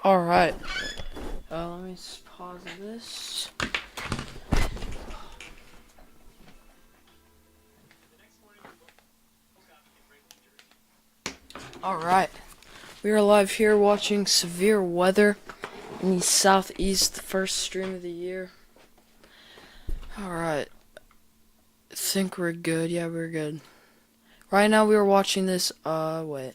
Alright. Let me just pause this. Alright. We are live here watching severe weather in the southeast, the first stream of the year. Alright. I think we're good. Yeah, we're good. Right now we are watching this, wait.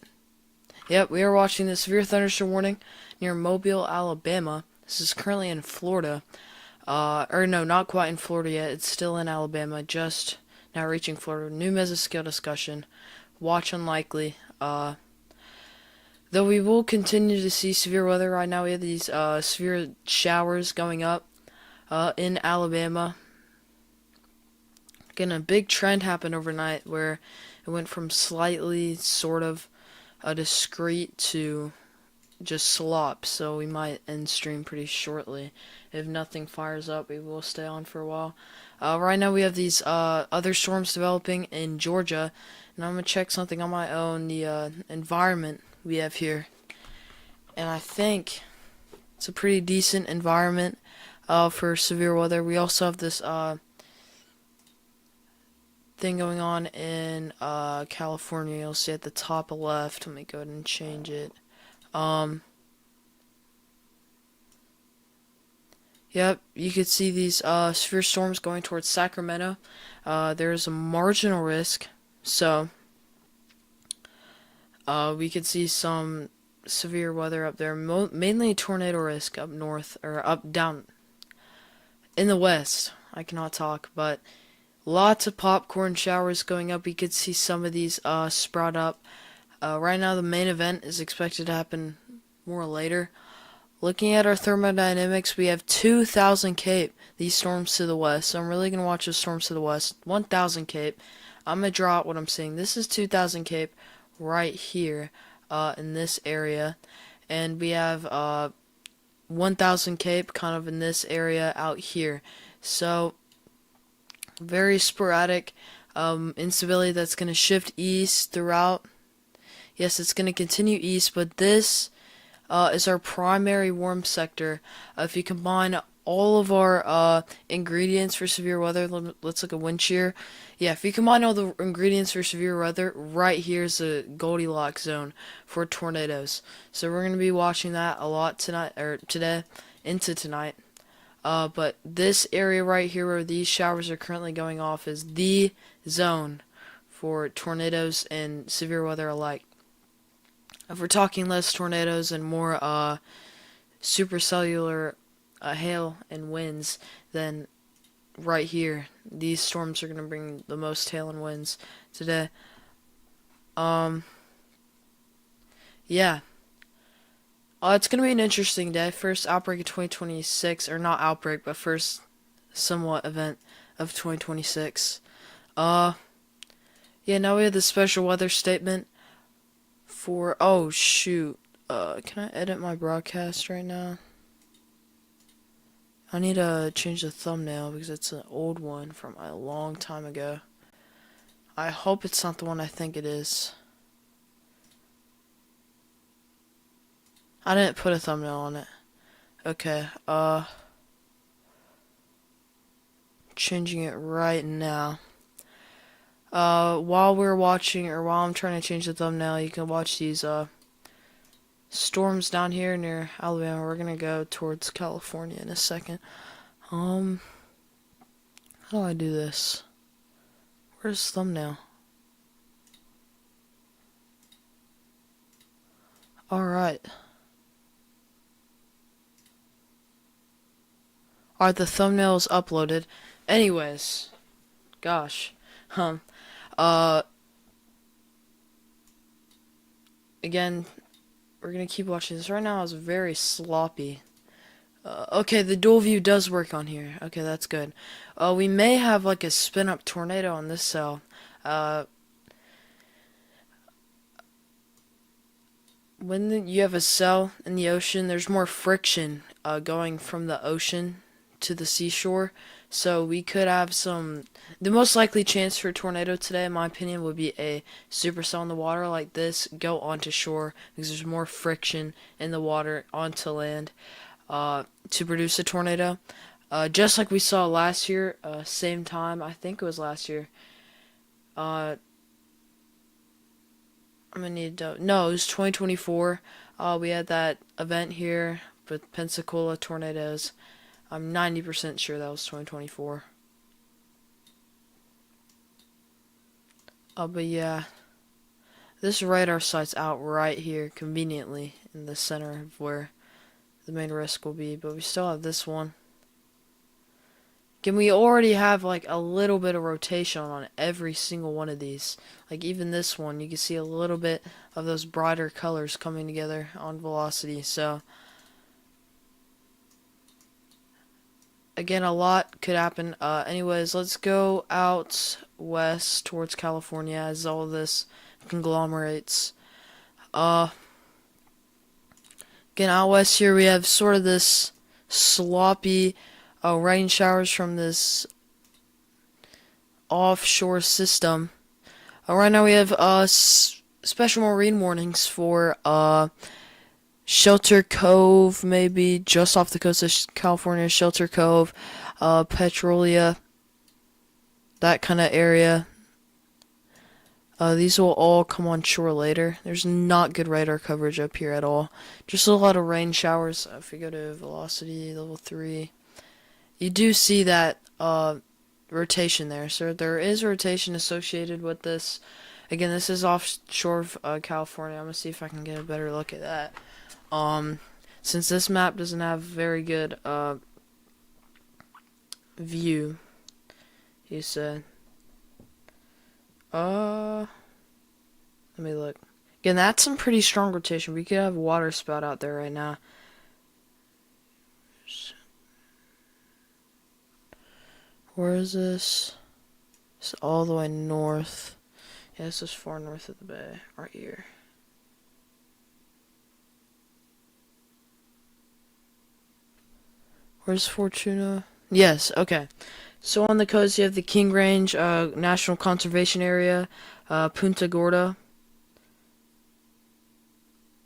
Yep, we are watching the severe thunderstorm warning near Mobile, Alabama. This is currently in Florida. Or no, not quite in Florida yet. It's still in Alabama, just now reaching Florida. New mesoscale discussion. Watch unlikely. Though we will continue to see severe weather right now, we have these severe showers going up in Alabama. Again, a big trend happened overnight where it went from slightly sort of discreet to just slop, so we might end stream pretty shortly. If nothing fires up, we will stay on for a while. Right now we have these other storms developing in Georgia, and I'm going to check something on my own, the environment we have here. And I think it's a pretty decent environment for severe weather. We also have this thing going on in California. You'll see at the top left. Let me go ahead and change it. Yep, you could see these severe storms going towards Sacramento. There's a marginal risk, so we could see some severe weather up there. Mainly tornado risk up north, or down in the west. I cannot talk, but lots of popcorn showers going up. We could see some of these sprout up. Right now the main event is expected to happen more later. Looking at our thermodynamics, we have 2,000 Cape, these storms to the west. So I'm really going to watch the storms to the west. 1,000 Cape. I'm going to draw out what I'm seeing. This is 2,000 Cape right here in this area. And we have 1,000 Cape kind of in this area out here. So very sporadic instability that's going to shift east throughout. Yes, it's going to continue east, but this is our primary warm sector. If you combine all of our ingredients for severe weather, let's look at wind shear. Yeah, if you combine all the ingredients for severe weather, right here is the Goldilocks zone for tornadoes. So we're going to be watching that a lot tonight, or today, into tonight. But this area right here where these showers are currently going off is the zone for tornadoes and severe weather alike. If we're talking less tornadoes and more supercellular hail and winds, then right here, these storms are going to bring the most hail and winds today. Yeah. It's going to be an interesting day. First outbreak of 2026, or not outbreak, but first somewhat event of 2026. Yeah, now we have the special weather statement for, oh shoot, can I edit my broadcast right now? I need to change the thumbnail because it's an old one from a long time ago. I hope it's not the one I think it is. I didn't put a thumbnail on it. Okay, changing it right now. While we're watching, or while I'm trying to change the thumbnail, you can watch these, storms down here near Alabama. We're gonna go towards California in a second. How do I do this? Where's the thumbnail? Alright. Alright, the thumbnail is uploaded. Anyways. Gosh. Again, we're gonna keep watching this. Right now it's very sloppy. Okay, the dual view does work on here. Okay, that's good. We may have like a spin up tornado on this cell. When you have a cell in the ocean, there's more friction going from the ocean to the seashore. So we could have some. The most likely chance for a tornado today, in my opinion, would be a supercell in the water like this go onto shore because there's more friction in the water onto land to produce a tornado. Just like we saw last year, same time, I think it was last year. Uh, I'm gonna need to. No, it was 2024. We had that event here with Pensacola tornadoes. I'm 90% sure that was 2024. But yeah, this radar site's out right here, conveniently in the center of where the main risk will be. But we still have this one. Again, we already have like a little bit of rotation on every single one of these. Like even this one, you can see a little bit of those brighter colors coming together on velocity. So again, a lot could happen. Anyways, let's go out west towards California as all this conglomerates. Uh, Again, out west here we have sort of this sloppy rain showers from this offshore system. Right now we have special marine warnings for Shelter Cove, maybe just off the coast of California, Shelter Cove, Petrolia, that kind of area. These will all come on shore later. There's not good radar coverage up here at all. Just a lot of rain showers. If we go to velocity level 3, you do see that rotation there. So there is rotation associated with this. Again, this is offshore of California. I'm going to see if I can get a better look at that. Since this map doesn't have very good view, he said. Let me look. Again, that's some pretty strong rotation. We could have a water spout out there right now. Where is this? It's all the way north. Yeah, this is far north of the bay, right here. Where's Fortuna? Yes, okay. So on the coast, you have the King Range National Conservation Area, Punta Gorda.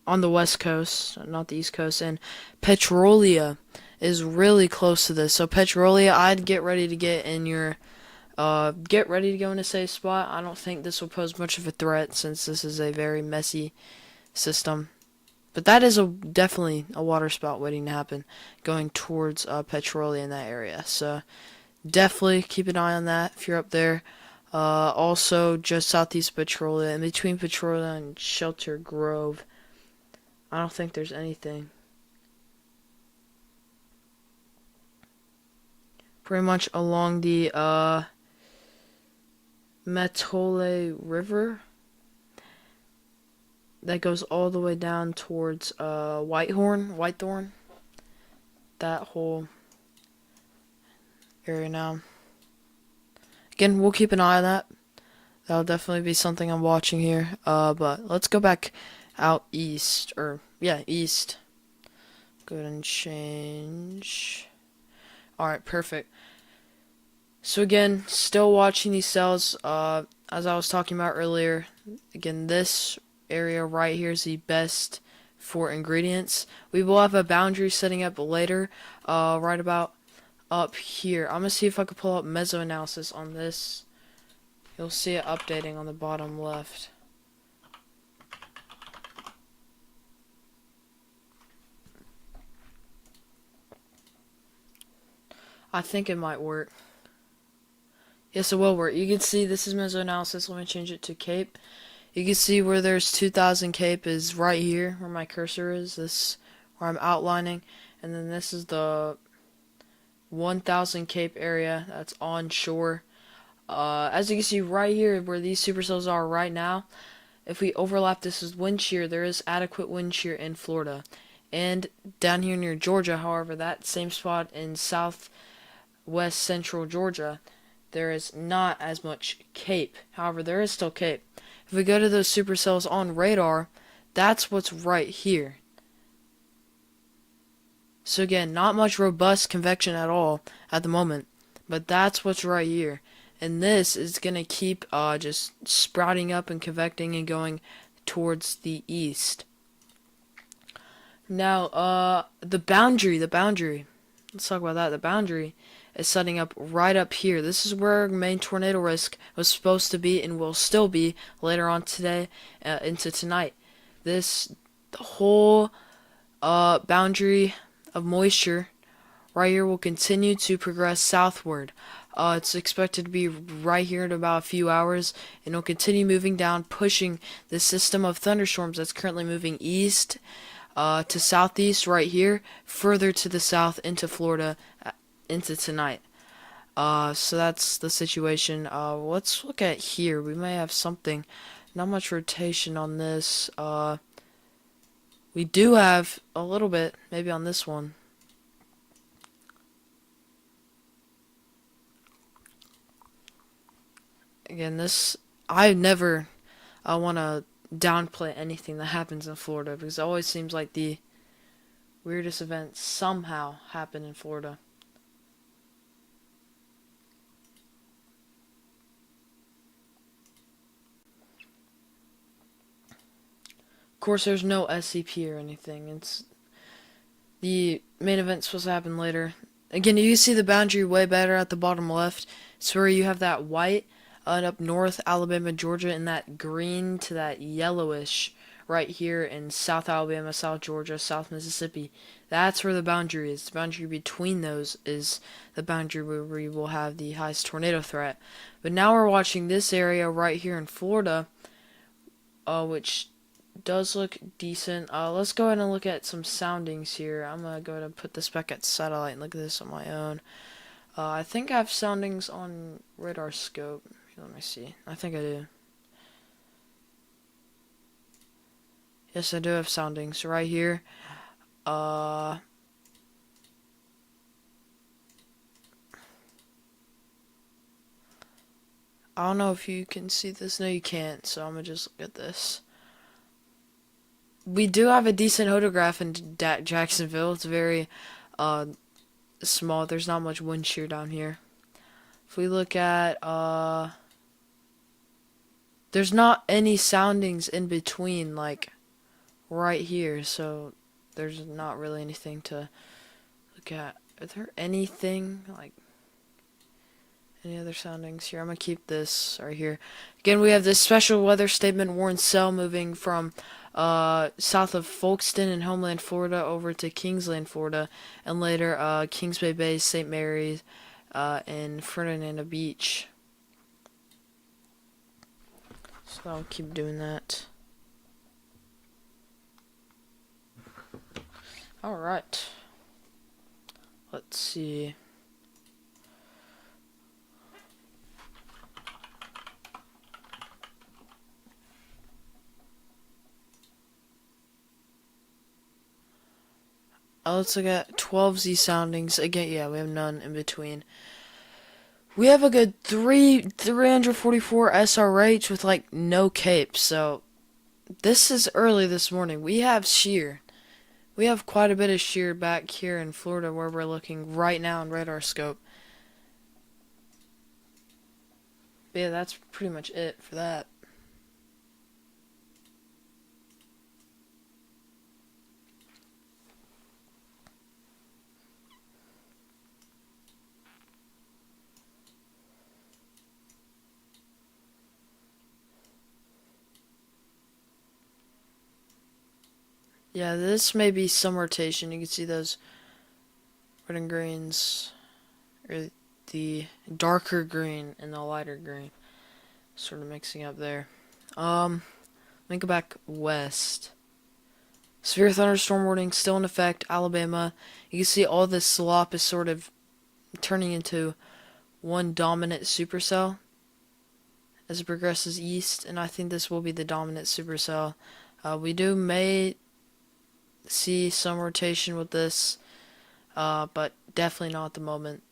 On the west coast, not the east coast, and Petrolia is really close to this. So Petrolia, I'd get ready to get in your, get ready to go in a safe spot. I don't think this will pose much of a threat since this is a very messy system. But that is definitely a water spout waiting to happen, going towards Petrolia in that area. So definitely keep an eye on that if you're up there. Also, just southeast Petrolia, in between Petrolia and Shelter Grove. I don't think there's anything. Pretty much along the Matole River. That goes all the way down towards Whitethorn. That whole area now. Again, we'll keep an eye on that. That'll definitely be something I'm watching here. But let's go back out east, east. Go ahead and change. Alright, perfect. So again, still watching these cells, as I was talking about earlier. Again, this area right here is the best for ingredients. We will have a boundary setting up later, right about up here. I'm gonna see if I can pull up mesoanalysis on this. You'll see it updating on the bottom left. I think it might work. Yes, it will work. You can see this is mesoanalysis. Let me change it to Cape. You can see where there's 2000 Cape is right here, where my cursor is. This where I'm outlining, and then this is the 1000 Cape area that's onshore. As you can see right here, where these supercells are right now, if we overlap this with wind shear, there is adequate wind shear in Florida. And down here near Georgia, however, that same spot in southwest central Georgia, there is not as much Cape. However, there is still Cape. If we go to those supercells on radar, that's what's right here. So again, not much robust convection at all at the moment. but that's what's right here. And this is gonna keep just sprouting up and convecting and going towards the east. Now, the boundary. Let's talk about that. The boundary is setting up right up here. This is where main tornado risk was supposed to be and will still be later on today into tonight. This whole boundary of moisture right here will continue to progress southward. It's expected to be right here in about a few hours, and it'll continue moving down, pushing the system of thunderstorms that's currently moving east to southeast right here, further to the south into Florida into tonight. So that's the situation. Let's look at here. We may have something. Not much rotation on this. We do have a little bit, maybe on this one. Again, this, I never want to downplay anything that happens in Florida, because it always seems like the weirdest events somehow happen in Florida. Of course, there's no SCP or anything. It's the main event's supposed to happen later. Again, you see the boundary way better at the bottom left. It's where you have that white and up north, Alabama, Georgia, and that green to that yellowish right here in South Alabama, South Georgia, South Mississippi. That's where the boundary is. The boundary between those is the boundary where we will have the highest tornado threat. But now we're watching this area right here in Florida, which does look decent. Let's go ahead and look at some soundings here. I'm going to go ahead and put this back at satellite and look at this on my own. I think I have soundings on radar scope. Let me see. I think I do. Yes, I do have soundings right here. I don't know if you can see this. No, you can't. So I'm gonna just look at this. We do have a decent photograph in Jacksonville. It's very small. There's not much wind shear down here. If we look at there's not any soundings in between, like right here, so there's not really anything to look at. Are there anything like any other soundings here? I'm gonna keep this right here. Again, we have this special weather statement warning cell moving from south of Folkston and Homeland, Florida, over to Kingsland, Florida, and later Kings Bay, St. Mary's, and Fernandina Beach. So I'll keep doing that. Alright. Let's see. Let's look at 12Z soundings. Again, yeah, we have none in between. We have a good 344 SRH with like no cape, so this is early this morning. We have shear. We have quite a bit of shear back here in Florida where we're looking right now in radar scope. But yeah, that's pretty much it for that. Yeah, this may be some rotation. You can see those red and greens, or the darker green and the lighter green, sort of mixing up there. Let me go back west. Severe thunderstorm warning still in effect, Alabama. You can see all this slop is sort of turning into one dominant supercell as it progresses east, and I think this will be the dominant supercell. We may see some rotation with this, but definitely not at the moment.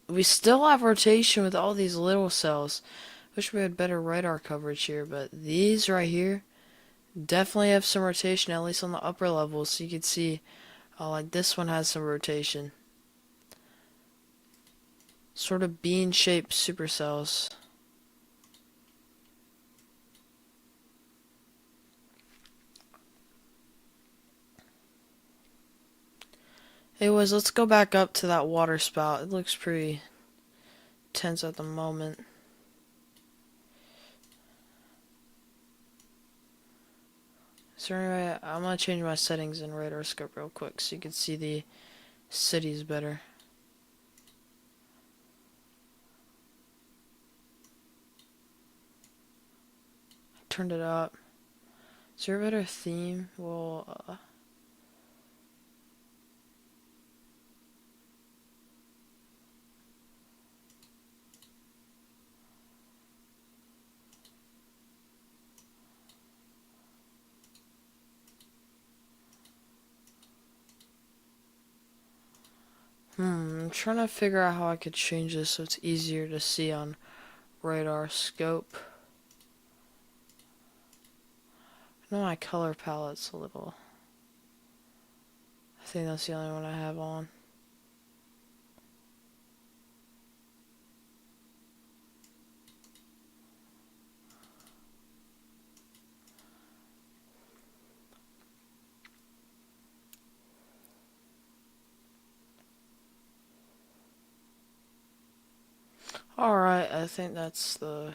We still have rotation with all these little cells. Wish we had better radar coverage here, but these right here definitely have some rotation, at least on the upper levels. So you can see, like this one has some rotation. Sort of bean-shaped supercells. Anyways, let's go back up to that water spout. It looks pretty tense at the moment. Is there any way? I'm gonna change my settings in radar scope real quick so you can see the cities better. Turned it up. Is there a better theme? Well, I'm trying to figure out how I could change this so it's easier to see on radar scope. I know my color palette's a little. I think that's the only one I have on. Alright, I think that's the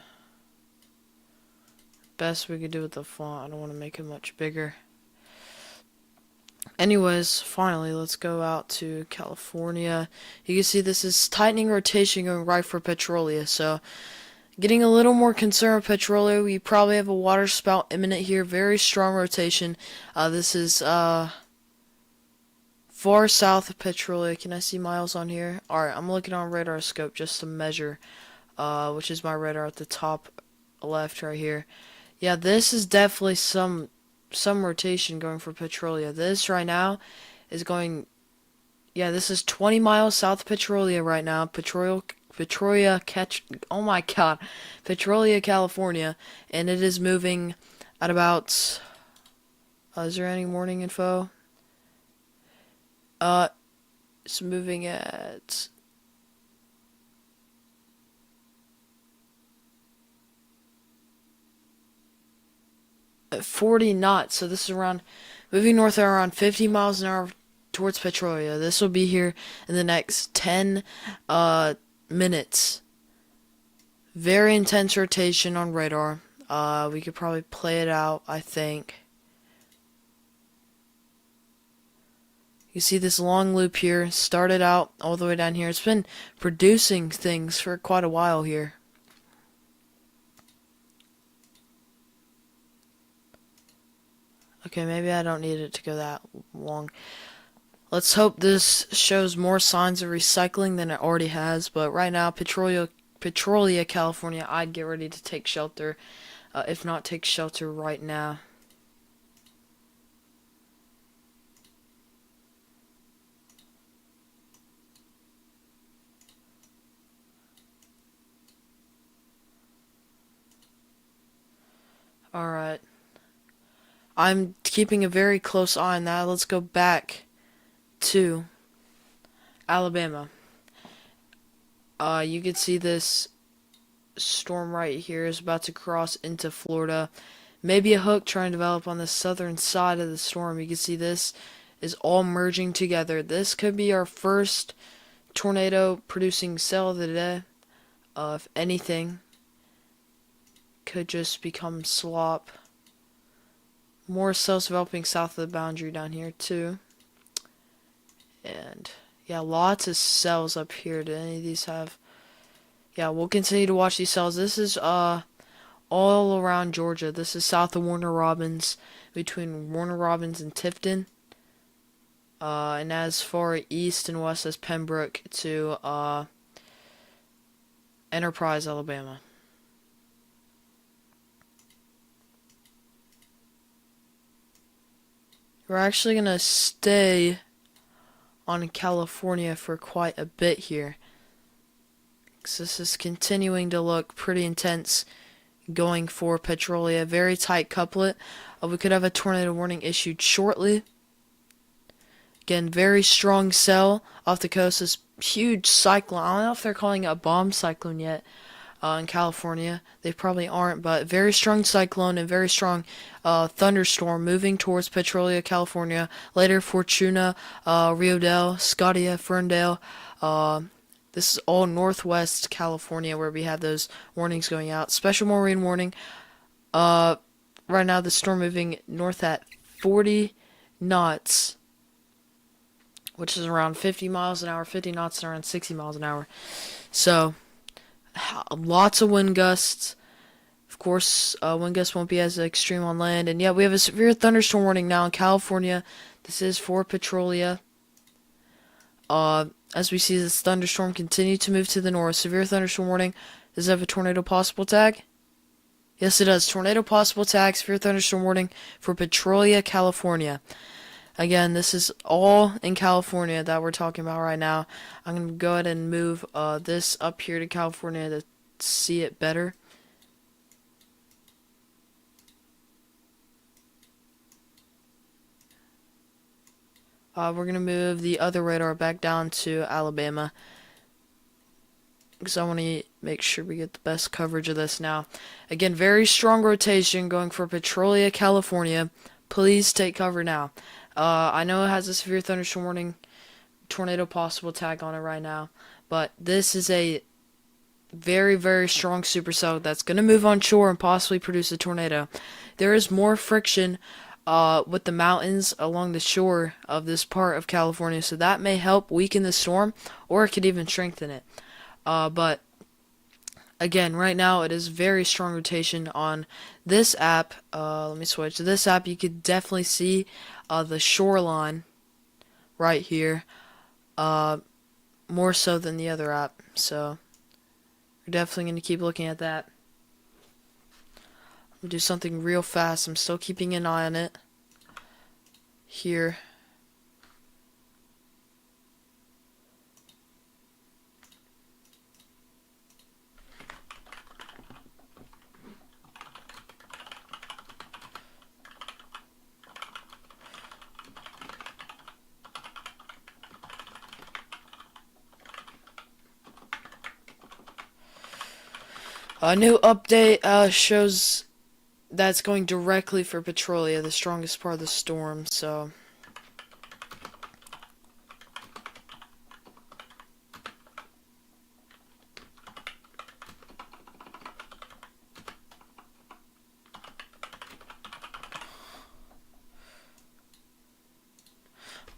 best we could do with the font. I don't want to make it much bigger. Anyways, finally, let's go out to California. You can see this is tightening rotation going right for Petrolia, so getting a little more concerned with Petrolia. We probably have a water spout imminent here. Very strong rotation. This is far south of Petrolia. Can I see miles on here? Alright, I'm looking on radar scope just to measure, which is my radar at the top left right here. Yeah, this is definitely some rotation going for Petrolia. This right now is going, yeah, this is 20 miles south of Petrolia right now. Oh my god, Petrolia, California, and it is moving at about, is there any morning info? It's moving at 40 knots, so this is moving north at around 50 miles an hour towards Petrolia. This will be here in the next 10 minutes. Very intense rotation on radar. We could probably play it out, I think. You see this long loop here, started out all the way down here. It's been producing things for quite a while here. Okay, maybe I don't need it to go that long. Let's hope this shows more signs of recycling than it already has, but right now, Petrolia, California, I'd get ready to take shelter, if not take shelter right now. Alright. I'm keeping a very close eye on that. Let's go back to Alabama. You can see this storm right here is about to cross into Florida. Maybe a hook trying to develop on the southern side of the storm. You can see this is all merging together. This could be our first tornado producing cell of the day. If anything, could just become slop. More cells developing south of the boundary down here too. And yeah, lots of cells up here. Do any of these have? Yeah, we'll continue to watch these cells. This is all around Georgia. This is south of Warner Robins, between Warner Robins and Tifton. And as far east and west as Pembroke to Enterprise, Alabama. We're actually going to stay on California for quite a bit here. Because this is continuing to look pretty intense going for Petrolia. Very tight couplet. We could have a tornado warning issued shortly. Again, very strong cell off the coast. This huge cyclone. I don't know if they're calling it a bomb cyclone yet in California. They probably aren't, but very strong cyclone and very strong thunderstorm moving towards Petrolia, California. Later, Fortuna, Rio Dell, Scotia, Ferndale. This is all northwest California where we have those warnings going out. Special marine warning. Uh, right now, the storm moving north at 40 knots, which is around 50 miles an hour. 50 knots is around 60 miles an hour. So, lots of wind gusts. Of course, wind gusts won't be as extreme on land. And yeah, we have a severe thunderstorm warning now in California. This is for Petrolia. As we see this thunderstorm continue to move to the north. Severe thunderstorm warning. Does it have a tornado possible tag? Yes, it does. Tornado possible tag. Severe thunderstorm warning for Petrolia, California. Again, this is all in California that we're talking about right now. I'm going to go ahead and move this up here to California to see it better. We're going to move the other radar back down to Alabama, because I want to make sure we get the best coverage of this now. Again, very strong rotation going for Petrolia, California. Please take cover now. I know it has a severe thunderstorm warning, tornado possible tag on it right now, but this is a very, very strong supercell that's going to move on shore and possibly produce a tornado. There is more friction with the mountains along the shore of this part of California, so that may help weaken the storm, or it could even strengthen it. But again, right now it is very strong rotation on this app. Let me switch to this app. You could definitely see the shoreline right here, more so than the other app. So we're definitely going to keep looking at that. Do something real fast. I'm still keeping an eye on it here. A new update shows that's going directly for Petrolia, the strongest part of the storm, so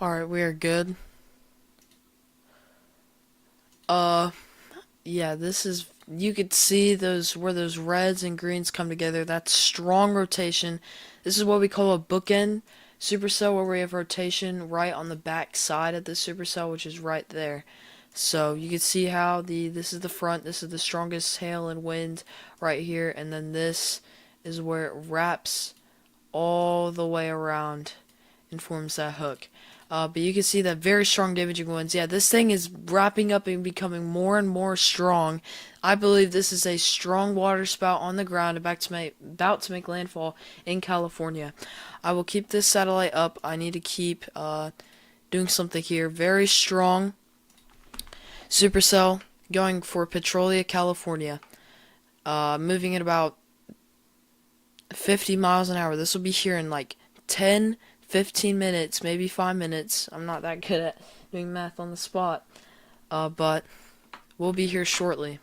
alright, we are good. Yeah, this is, you could see those, where those reds and greens come together. That's strong rotation. This is what we call a bookend supercell, where we have rotation right on the back side of the supercell, which is right there. So you can see how this is the front, this is the strongest hail and wind right here, and then this is where it wraps all the way around and forms that hook. But you can see that very strong damaging winds. Yeah, this thing is wrapping up and becoming more and more strong. I believe this is a strong water spout on the ground about to make landfall in California. I will keep this satellite up. I need to keep doing something here. Very strong supercell going for Petrolia, California. Moving at about 50 miles an hour. This will be here in like 10-15 minutes, maybe 5 minutes. I'm not that good at doing math on the spot, but we'll be here shortly.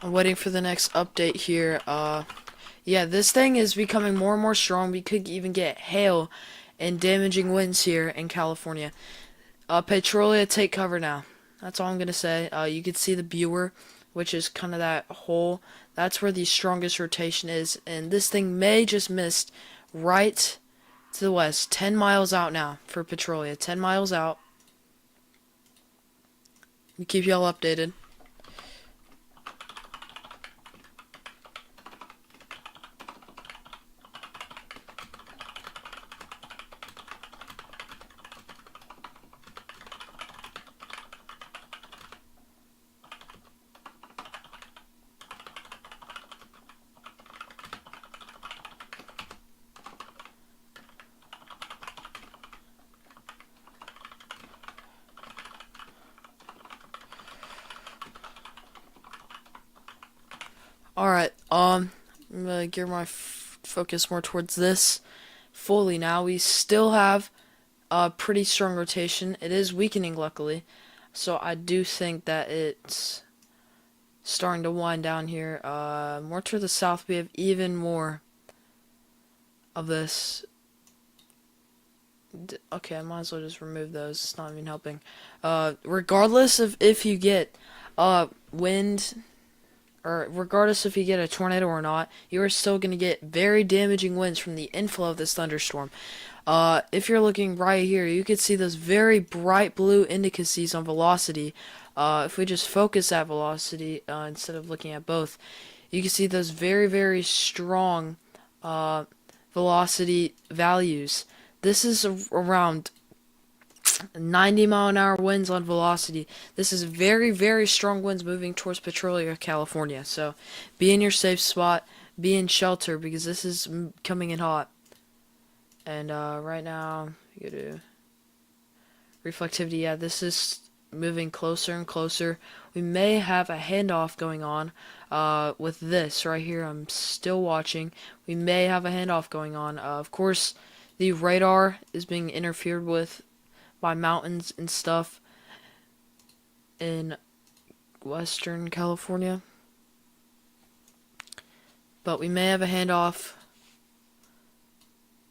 I'm waiting for the next update here. Yeah, this thing is becoming more and more strong. We could even get hail and damaging winds here in California. Petrolia, take cover now. That's all I'm going to say. You can see the viewer, which is kind of that hole. That's where the strongest rotation is. And this thing may just missed right to the west. 10 miles out now for Petrolia. 10 miles out. We keep y'all updated. Alright, I'm gonna gear my focus more towards this fully now. We still have a pretty strong rotation. It is weakening, luckily. So I do think that it's starting to wind down here. More to the south, we have even more of this. Okay, I might as well just remove those. It's not even helping. Regardless of if you get wind, or regardless if you get a tornado or not, you are still going to get very damaging winds from the inflow of this thunderstorm. If you're looking right here, you can see those very bright blue indices on velocity. If we just focus at velocity instead of looking at both, you can see those very, very strong velocity values. This is around 90-mile-an-hour winds on velocity. This is very, very strong winds moving towards Petrolia, California. So be in your safe spot, be in shelter, because this is coming in hot. And right now, you go to reflectivity. Yeah, this is moving closer and closer. We may have a handoff going on with this right here. I'm still watching. We may have a handoff going on. Of course, the radar is being interfered with by mountains and stuff in Western California. But we may have a handoff.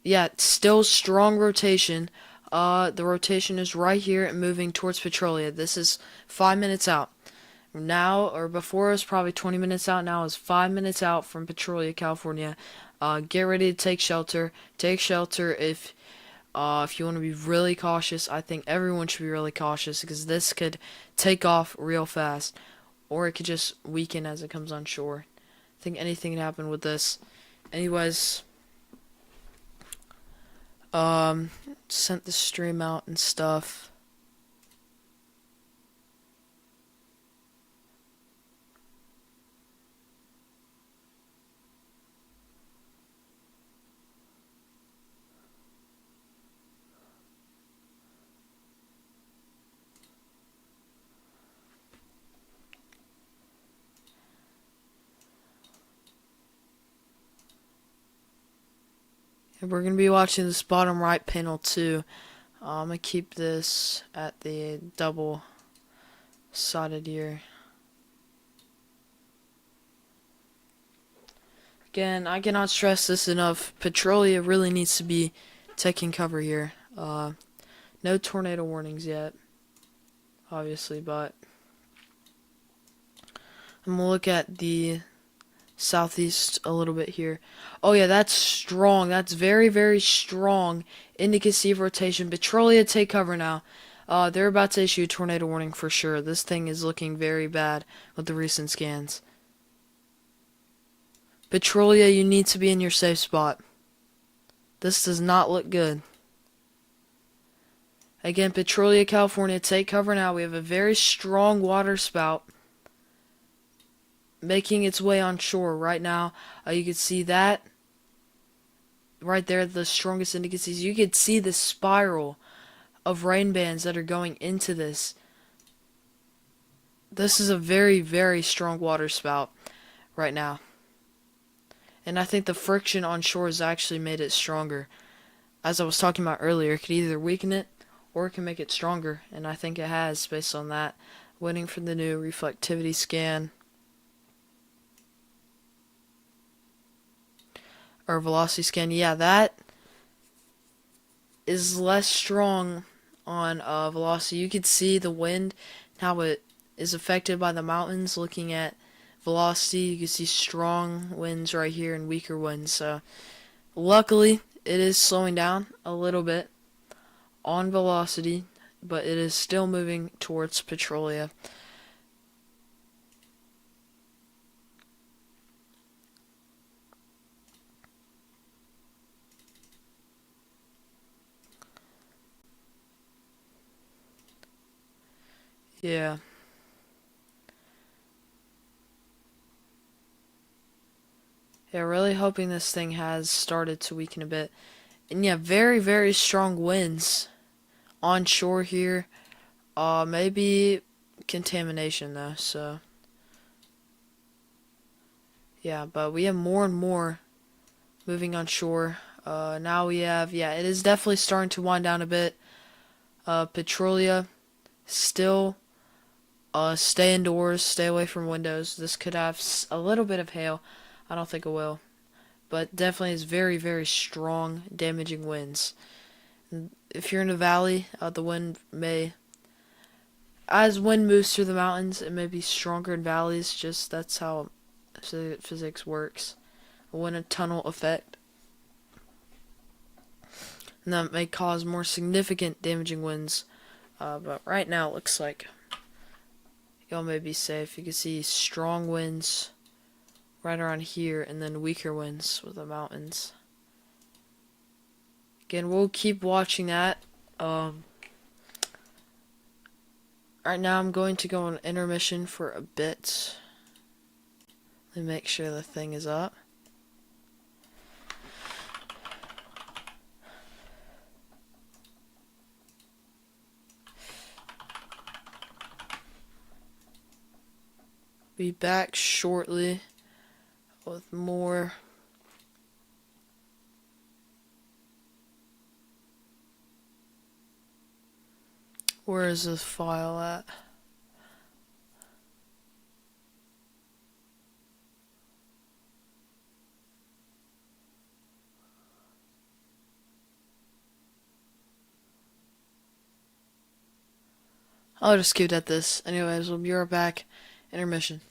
Yeah, still strong rotation. The rotation is right here and moving towards Petrolia. This is 5 minutes out. Now, or before, it was probably 20 minutes out. Now it's 5 minutes out from Petrolia, California. Get ready to take shelter. Take shelter if you want to be really cautious. I think everyone should be really cautious because this could take off real fast, or it could just weaken as it comes on shore. I think anything can happen with this. Anyways, sent the stream out and stuff. And we're going to be watching this bottom right panel too. I'm going to keep this at the double sided here. Again, I cannot stress this enough. Petrolia really needs to be taking cover here. No tornado warnings yet, obviously, but I'm going to look at the southeast a little bit here. Oh yeah, that's strong. That's very, very strong indicacy of rotation. Petrolia, take cover now. They're about to issue a tornado warning for sure. This thing is looking very bad with the recent scans. Petrolia, you need to be in your safe spot. This does not look good. Again, Petrolia, California, take cover now. We have a very strong water spout making its way on shore right now. You can see that right there, the strongest indices. You can see the spiral of rain bands that are going into this. This is a very, very strong water spout right now. And I think the friction on shore has actually made it stronger. As I was talking about earlier, it could either weaken it or it can make it stronger. And I think it has based on that. Waiting for the new reflectivity scan. Or velocity scan. Yeah, that is less strong on velocity. You can see the wind, how it is affected by the mountains. Looking at velocity, you can see strong winds right here and weaker winds. So luckily, it is slowing down a little bit on velocity, but it is still moving towards Petrolia. Yeah. Yeah, really hoping this thing has started to weaken a bit. And yeah, very, very strong winds on shore here. Maybe contamination though, so. Yeah, but we have more and more moving on shore. Now we have, yeah, it is definitely starting to wind down a bit. Petrolia, still, stay indoors, stay away from windows. This could have a little bit of hail. I don't think it will, but definitely is very, very strong, damaging winds. And if you're in a valley, the wind may, as wind moves through the mountains, it may be stronger in valleys. Just that's how physics works. A wind tunnel effect. And that may cause more significant damaging winds. But right now it looks like y'all may be safe. You can see strong winds right around here, and then weaker winds with the mountains. Again, we'll keep watching that. Right now I'm going to go on intermission for a bit. Let me make sure the thing is up. Be back shortly with more. Where is this file at? I'll just keep it at this. Anyways, we'll be right back. Intermission.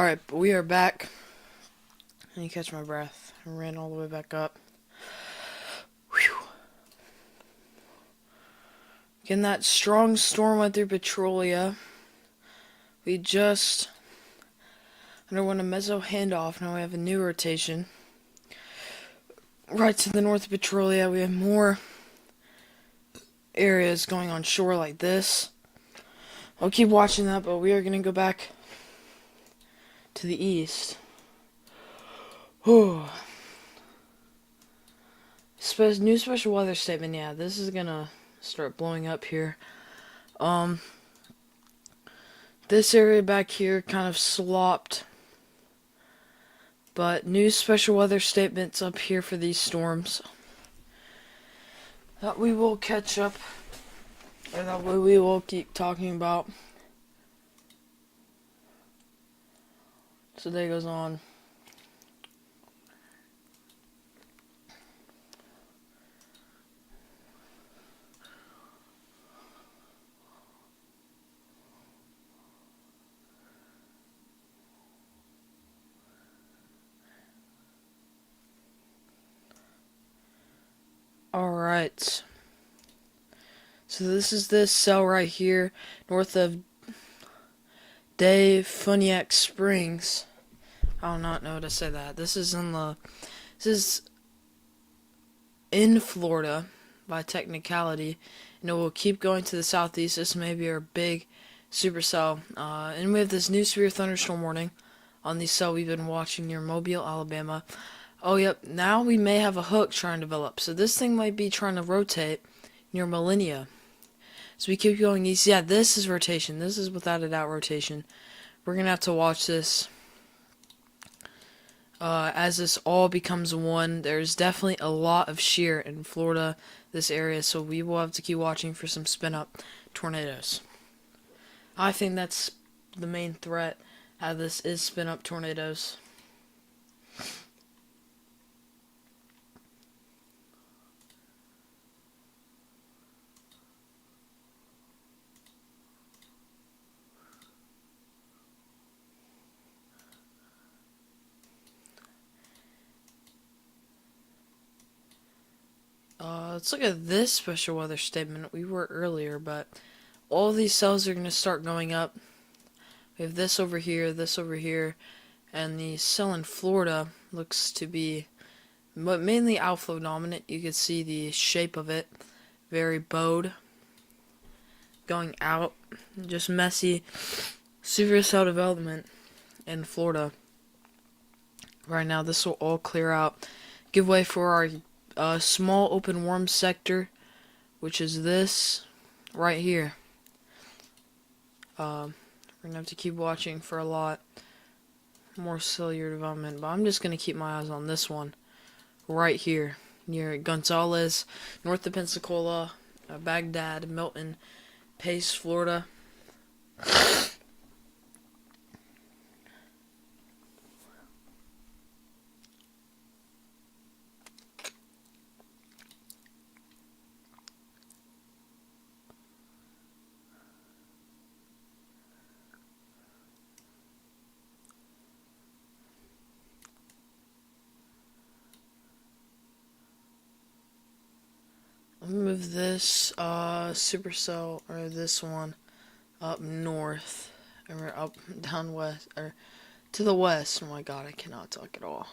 Alright, but we are back. Let me catch my breath. I ran all the way back up. Whew. Again, that strong storm went through Petrolia. We just underwent a meso handoff. Now we have a new rotation. Right to the north of Petrolia, we have more areas going on shore like this. I'll keep watching that, but we are going to go back to the east. Whew. New special weather statement. Yeah, this is going to start blowing up here. This area back here kind of slopped. But new special weather statements up here for these storms. That we will catch up. Or that we will keep talking about. So the day goes on. Alright. So this is this cell right here, north of DAMAING Springs. I do not know how to say that. This is in Florida by technicality, and it will keep going to the southeast. This may be our big supercell. And we have this new severe thunderstorm warning on the cell we've been watching near Mobile, Alabama. Oh, yep, now we may have a hook trying to develop. So this thing might be trying to rotate near Millennia. So we keep going east. Yeah, this is rotation. This is without a doubt rotation. We're going to have to watch this as this all becomes one. There's definitely a lot of shear in Florida, this area, so we will have to keep watching for some spin-up tornadoes. I think that's the main threat out of this is spin-up tornadoes. Let's look at this special weather statement. We were earlier, but all these cells are going to start going up. We have this over here, and the cell in Florida looks to be mainly outflow dominant. You can see the shape of it, very bowed, going out, just messy, severe cell development in Florida. Right now, this will all clear out, give way for our small open warm sector, which is this right here. We're gonna have to keep watching for a lot more cellular development, but I'm just gonna keep my eyes on this one right here near Gonzales, north of Pensacola, Baghdad, Milton, Pace, Florida. Move this supercell, or this one, up north, or up down west, or to the west. Oh my god, I cannot talk at all.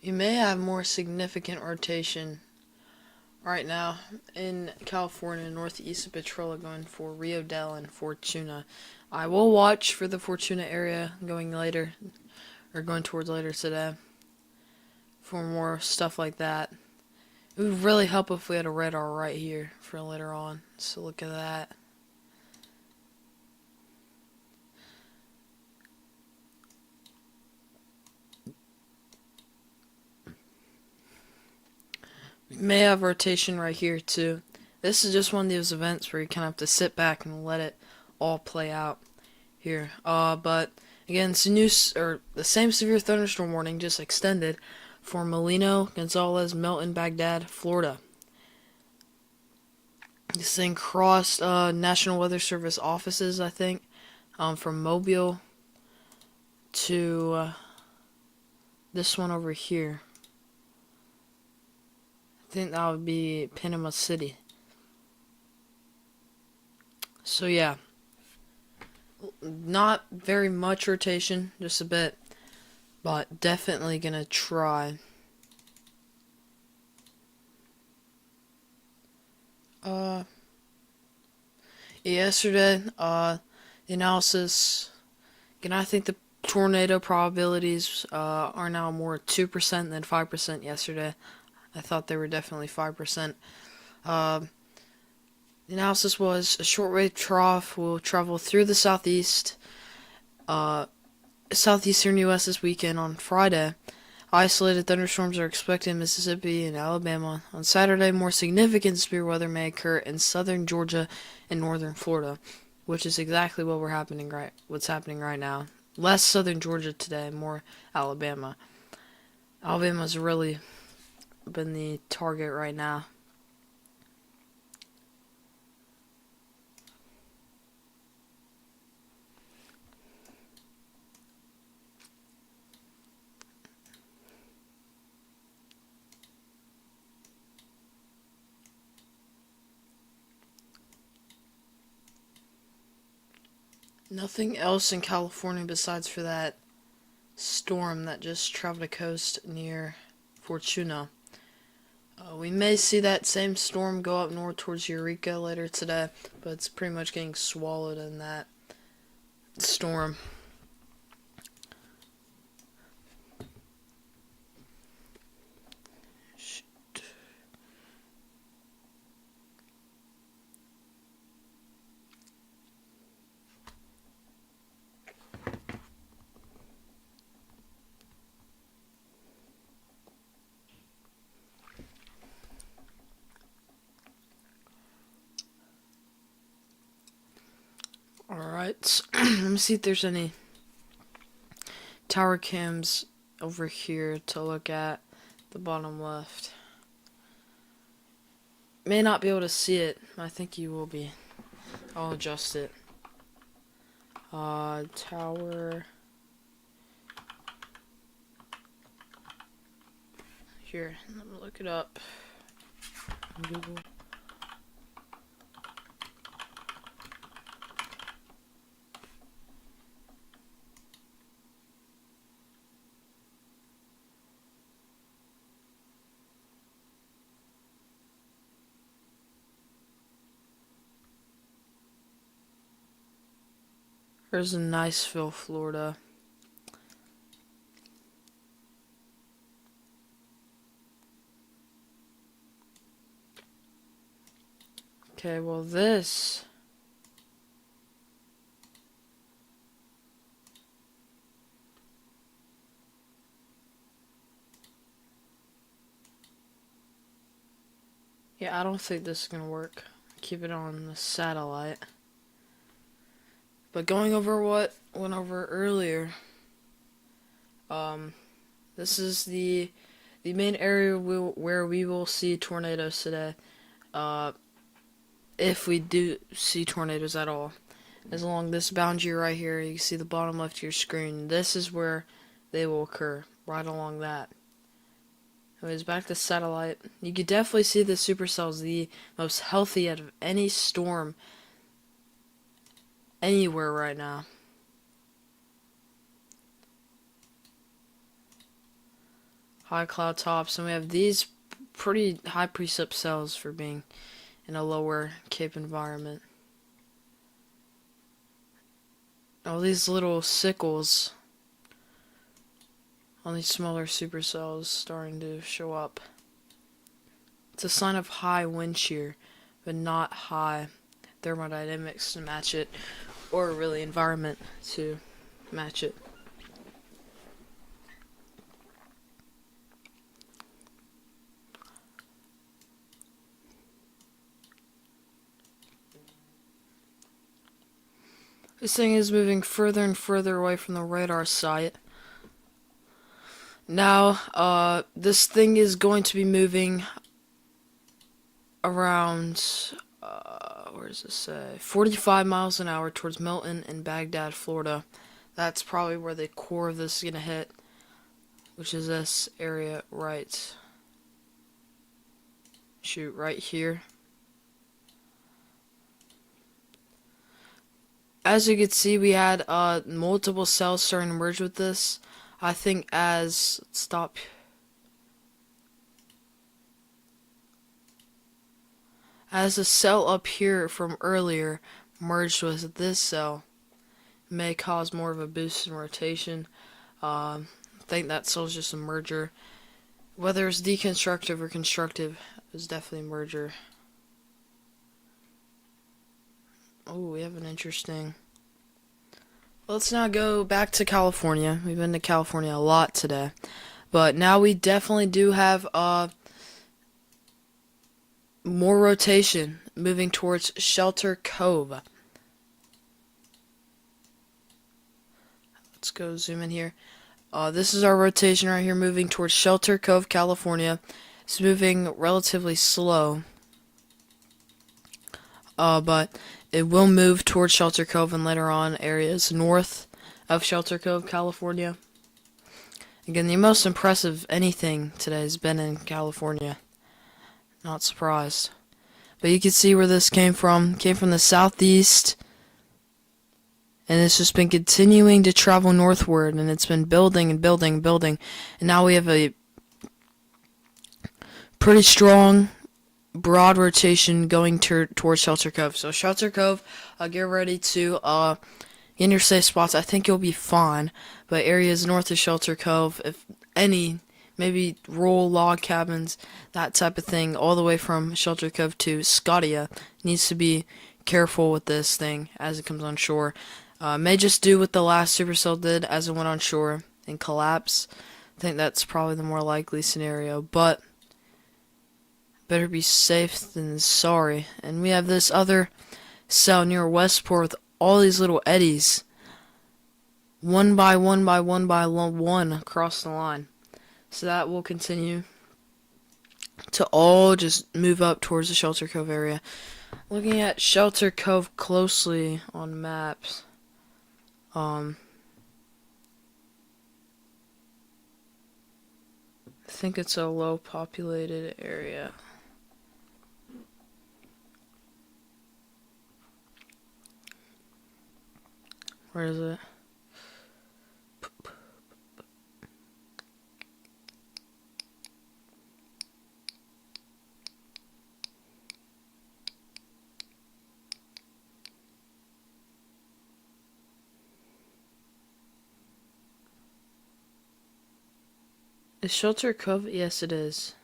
You may have more significant rotation right now in California, northeast of Petrolia, going for Rio Del and Fortuna. I will watch for the Fortuna area going later, or going towards later today, for more stuff like that. It would really help if we had a radar right here for later on. So look at that. We may have rotation right here too. This is just one of those events where you kind of have to sit back and let it all play out here. But again, it's the same severe thunderstorm warning, just extended for Molino, Gonzalez, Milton, Baghdad, Florida. This thing crossed National Weather Service offices, I think, from Mobile to this one over here. I think that would be Panama City. So yeah, not very much rotation, just a bit, but definitely gonna try. Yesterday, the analysis, I think the tornado probabilities are now more 2% than 5% yesterday. I thought they were definitely 5%. The analysis was a shortwave trough will travel through the southeastern U.S. this weekend on Friday. Isolated thunderstorms are expected in Mississippi and Alabama. On Saturday, more significant severe weather may occur in southern Georgia and northern Florida, which is exactly what's happening right now. Less southern Georgia today, more Alabama. Alabama's really been the target right now. Nothing else in California besides for that storm that just traveled a coast near Fortuna. We may see that same storm go up north towards Eureka later today, but it's pretty much getting swallowed in that storm. Alright, let me see if there's any tower cams over here to look at the bottom left. May not be able to see it. I think you will be. I'll adjust it. Tower. Here, let me look it up on Google. There's Niceville, Florida. Okay, well this I don't think this is gonna work. Keep it on the satellite. But going over what went over earlier, this is the main area where we will see tornadoes today. If we do see tornadoes at all. As along this boundary right here, you can see the bottom left of your screen. This is where they will occur, right along that. Anyways, back to satellite. You can definitely see the supercells, the most healthy out of any storm anywhere right now. High cloud tops, and we have these pretty high precip cells for being in a lower Cape environment. All these little sickles on these smaller supercells starting to show up. It's a sign of high wind shear, but not high thermodynamics to match it, or really environment to match it. This thing is moving further and further away from the radar site. Now, this thing is going to be moving around, where does it say? 45 miles an hour towards Milton and Baghdad, Florida. That's probably where the core of this is going to hit, which is this area right. Shoot, right here. As you can see, we had multiple cells starting to merge with this. I think as, stop. As a cell up here from earlier merged with this cell, may cause more of a boost in rotation. I think that cell's just a merger. Whether it's deconstructive or constructive, it's definitely a merger. Oh, we have an interesting... Let's now go back to California. We've been to California a lot today. But now we definitely do have more rotation moving towards Shelter Cove. Let's go zoom in here. This is our rotation right here moving towards Shelter Cove, California. It's moving relatively slow. But it will move towards Shelter Cove and later on areas north of Shelter Cove, California. Again, the most impressive anything today has been in California. Not surprised. But you can see where this came from. It came from the southeast. And it's just been continuing to travel northward. And it's been building and building and building. And now we have a pretty strong broad rotation going towards Shelter Cove. So Shelter Cove, get ready to in your safe spots. I think you'll be fine. But areas north of Shelter Cove, if any, maybe rural log cabins, that type of thing, all the way from Shelter Cove to Scotia, needs to be careful with this thing as it comes on shore. May just do what the last supercell did as it went on shore and collapse. I think that's probably the more likely scenario, but better be safe than sorry. And we have this other cell near Westport with all these little eddies. One by one by one by one across the line. So that will continue to all just move up towards the Shelter Cove area. Looking at Shelter Cove closely on maps. I think it's a low populated area. Where is it? Is Shelter Cove? Yes, it is.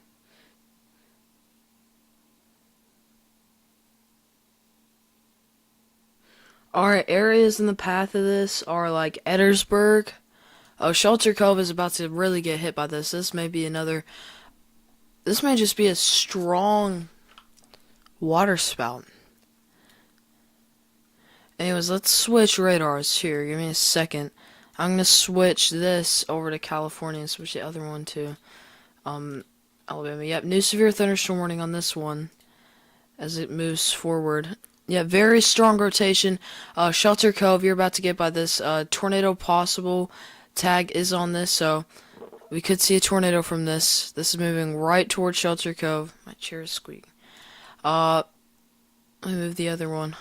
Our areas in the path of this are like Eddersburg. Oh, Shelter Cove is about to really get hit by this. This may just be a strong water spout. Anyways, let's switch radars here. Give me a second. I'm gonna switch this over to California and switch the other one to Alabama. Yep, new severe thunderstorm warning on this one as it moves forward. Yeah, very strong rotation. Shelter Cove, you're about to get by this. Tornado possible tag is on this, so we could see a tornado from this. This is moving right towards Shelter Cove. My chair is squeaking. Let me move the other one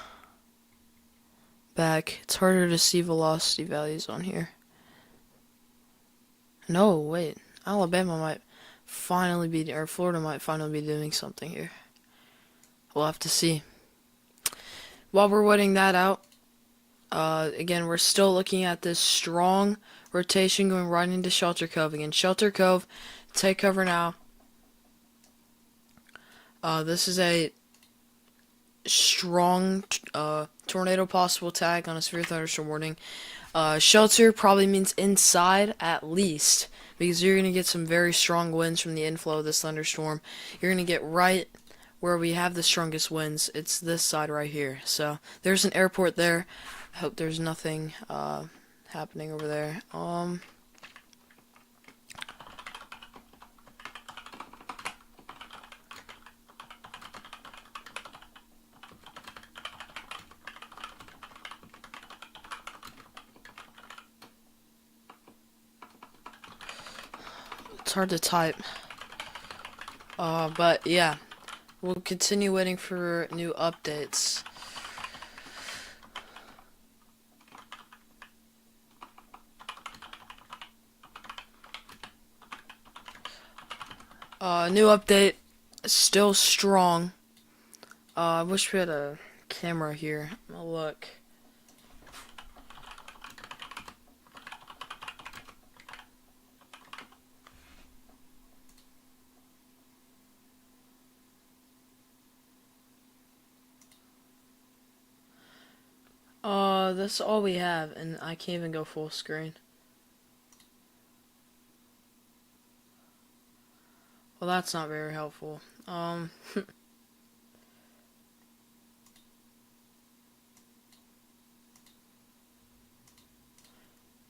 back. It's harder to see velocity values on here. No, wait. Alabama might finally be, or Florida might finally be doing something here. We'll have to see. While we're waiting that out, again, we're still looking at this strong rotation going right into Shelter Cove. Again, Shelter Cove, take cover now. This is a strong tornado possible tag on a severe thunderstorm warning. Shelter probably means inside at least, because you're going to get some very strong winds from the inflow of this thunderstorm. You're going to get right where we have the strongest winds. It's this side right here. So there's an airport there. I hope there's nothing happening over there. It's hard to type. But yeah, we'll continue waiting for new updates. New update, still strong. I wish we had a camera here. Look. That's all we have, and I can't even go full screen. Well, that's not very helpful.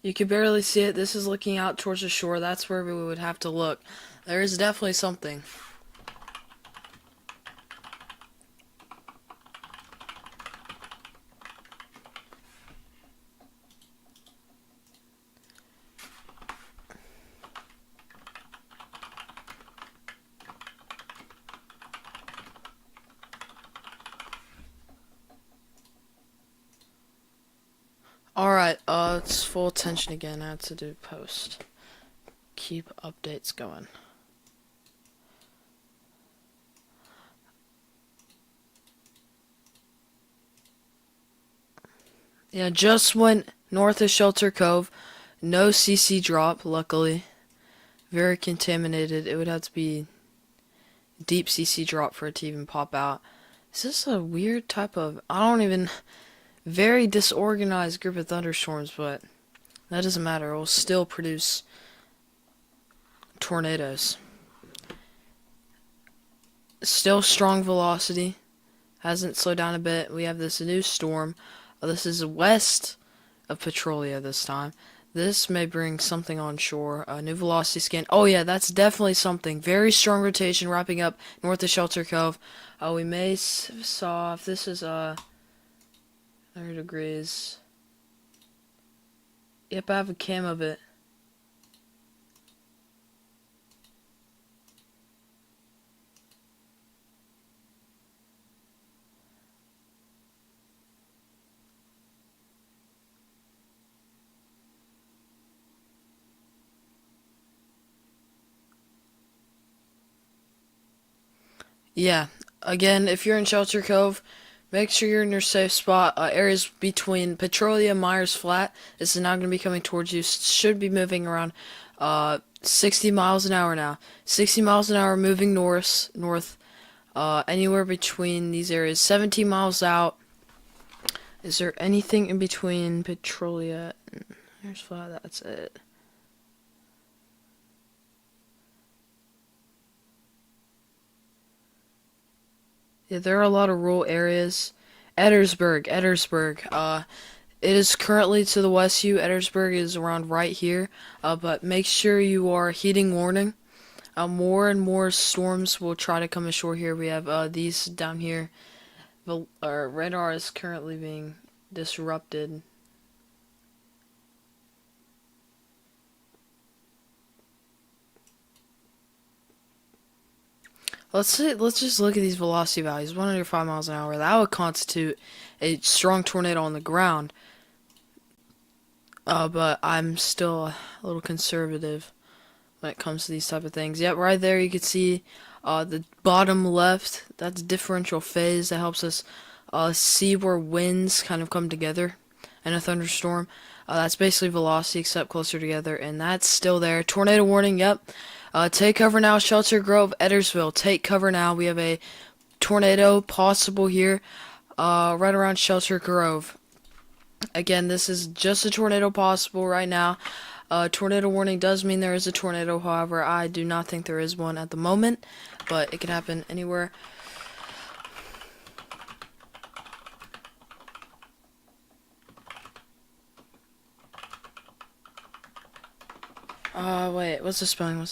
You can barely see it. This is looking out towards the shore. That's where we would have to look. There is definitely something. Alright, it's full attention again. I have to do post. Keep updates going. Yeah, just went north of Shelter Cove. No CC drop, luckily. Very contaminated. It would have to be deep CC drop for it to even pop out. Is this a weird type of... I don't even... Very disorganized group of thunderstorms, but that doesn't matter. It will still produce tornadoes. Still strong velocity. Hasn't slowed down a bit. We have this new storm. This is west of Petrolia this time. This may bring something on shore. A new velocity scan. Oh yeah, that's definitely something. Very strong rotation wrapping up north of Shelter Cove. We may saw if this is 100 degrees. Yep, I have a cam of it. Yeah, again, if you're in Shelter Cove, make sure you're in your safe spot. Areas between Petrolia and Myers Flat. This is now going to be coming towards you. Should be moving around 60 miles an hour now. 60 miles an hour moving north. Anywhere between these areas. 17 miles out. Is there anything in between Petrolia and Myers Flat? That's it. Yeah, there are a lot of rural areas. Eddersburg. It is currently to the west of you. Eddersburg is around right here. But make sure you are heating warning. More and more storms will try to come ashore here. We have these down here. Our radar is currently being disrupted. Let's just look at these velocity values. 105 miles an hour. That would constitute a strong tornado on the ground. But I'm still a little conservative when it comes to these type of things. Yep, right there you can see the bottom left. That's differential phase. That helps us see where winds kind of come together in a thunderstorm. That's basically velocity except closer together, and that's still there. Tornado warning. Yep. Take cover now, Shelter Grove, Eddersville. Take cover now. We have a tornado possible here, right around Shelter Grove. Again, this is just a tornado possible right now. Tornado warning does mean there is a tornado. However, I do not think there is one at the moment, but it can happen anywhere. Wait, what's the spelling?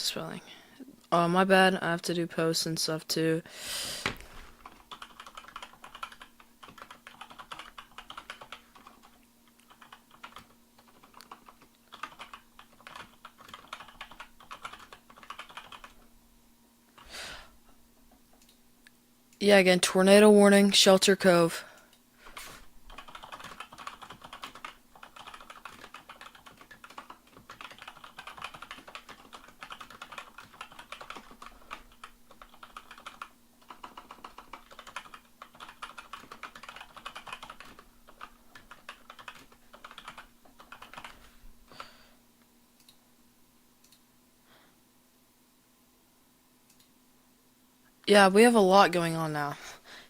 My bad, I have to do posts and stuff too. Yeah, again, tornado warning, Shelter Cove. Yeah, we have a lot going on now.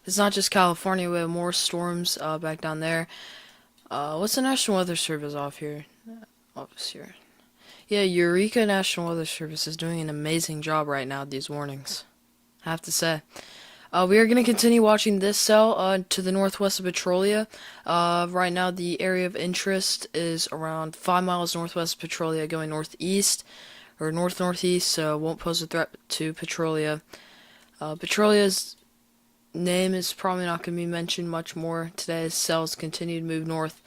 It's not just California, we have more storms back down there. What's the National Weather Service off here? Office here. Yeah, Eureka National Weather Service is doing an amazing job right now with these warnings, I have to say. We are going to continue watching this cell to the northwest of Petrolia. Right now, the area of interest is around 5 miles northwest of Petrolia, going northeast or north-northeast, so it won't pose a threat to Petrolia. Petrolia's name is probably not going to be mentioned much more today as cells continue to move north.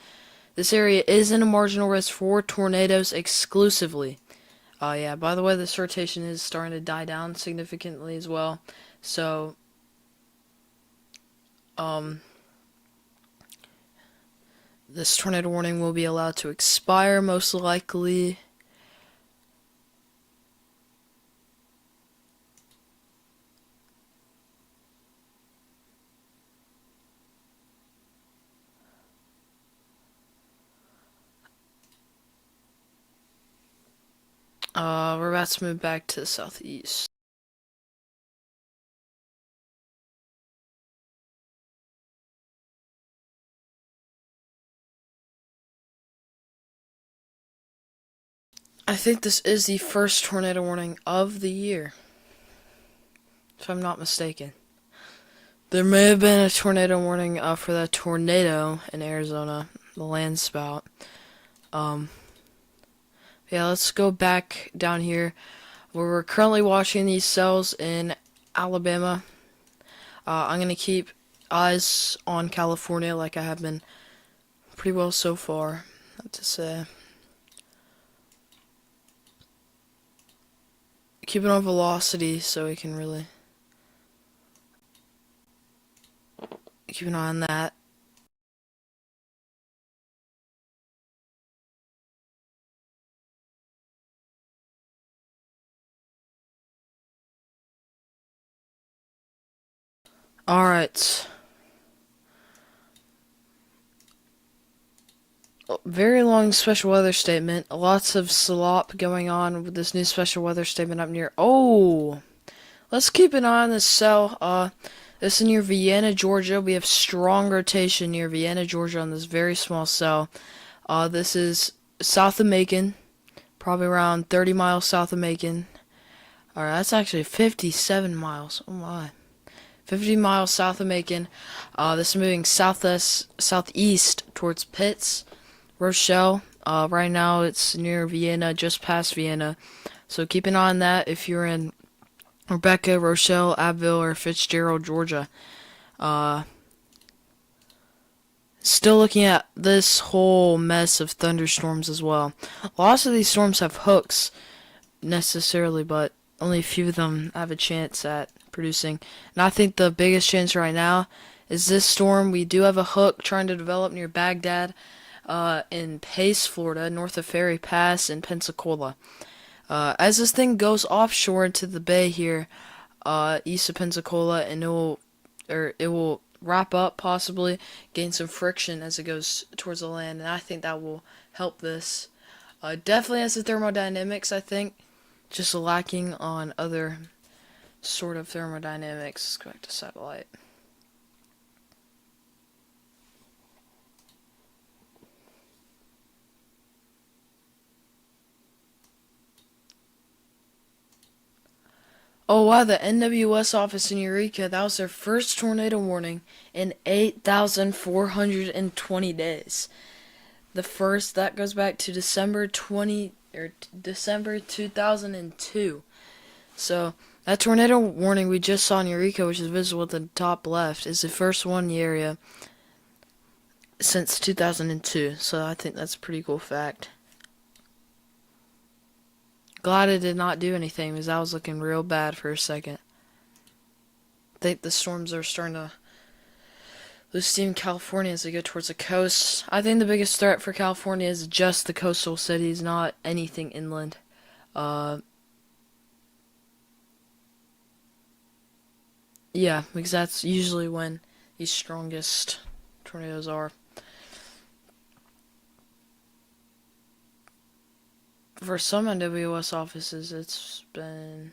This area is in a marginal risk for tornadoes exclusively. Yeah, by the way, this rotation is starting to die down significantly as well. So, this tornado warning will be allowed to expire most likely. We're about to move back to the southeast. I think this is the first tornado warning of the year, if I'm not mistaken. There may have been a tornado warning for that tornado in Arizona, the land spout. Yeah, let's go back down here where we're currently watching these cells in Alabama. I'm going to keep eyes on California like I have been pretty well so far, I have to say. Keep it on velocity so we can really keep an eye on that. Alright. Very long special weather statement. Lots of slop going on with this new special weather statement up near. Oh! Let's keep an eye on this cell. This is near Vienna, Georgia. We have strong rotation near Vienna, Georgia on this very small cell. This is south of Macon. Probably around 30 miles south of Macon. Alright, that's actually 57 miles. Oh my. 50 miles south of Macon. This is moving southeast towards Pitts, Rochelle. Right now it's near Vienna, just past Vienna. So keep an eye on that if you're in Rebecca, Rochelle, Abbeville, or Fitzgerald, Georgia. Still looking at this whole mess of thunderstorms as well. Lots of these storms have hooks necessarily, but only a few of them have a chance at producing. And I think the biggest chance right now is this storm. We do have a hook trying to develop near Baghdad in Pace, Florida, north of Ferry Pass in Pensacola. As this thing goes offshore into the bay here, east of Pensacola, and it will wrap up, possibly gain some friction as it goes towards the land, and I think that will help this. Definitely has the thermodynamics, I think, just lacking on other sort of thermodynamics. Let's go back to satellite. Oh wow, the NWS office in Eureka, that was their first tornado warning in 8,420 days. The first, that goes back to December 2002. So, that tornado warning we just saw in Eureka, which is visible at the top left, is the first one in the area since 2002. So, I think that's a pretty cool fact. Glad it did not do anything because I was looking real bad for a second. think the storms are starting to lose steam in California as they go towards the coast. I think the biggest threat for California is just the coastal cities, not anything inland. Uh, yeah, because that's usually when the strongest tornadoes are. For some NWS offices, it's been...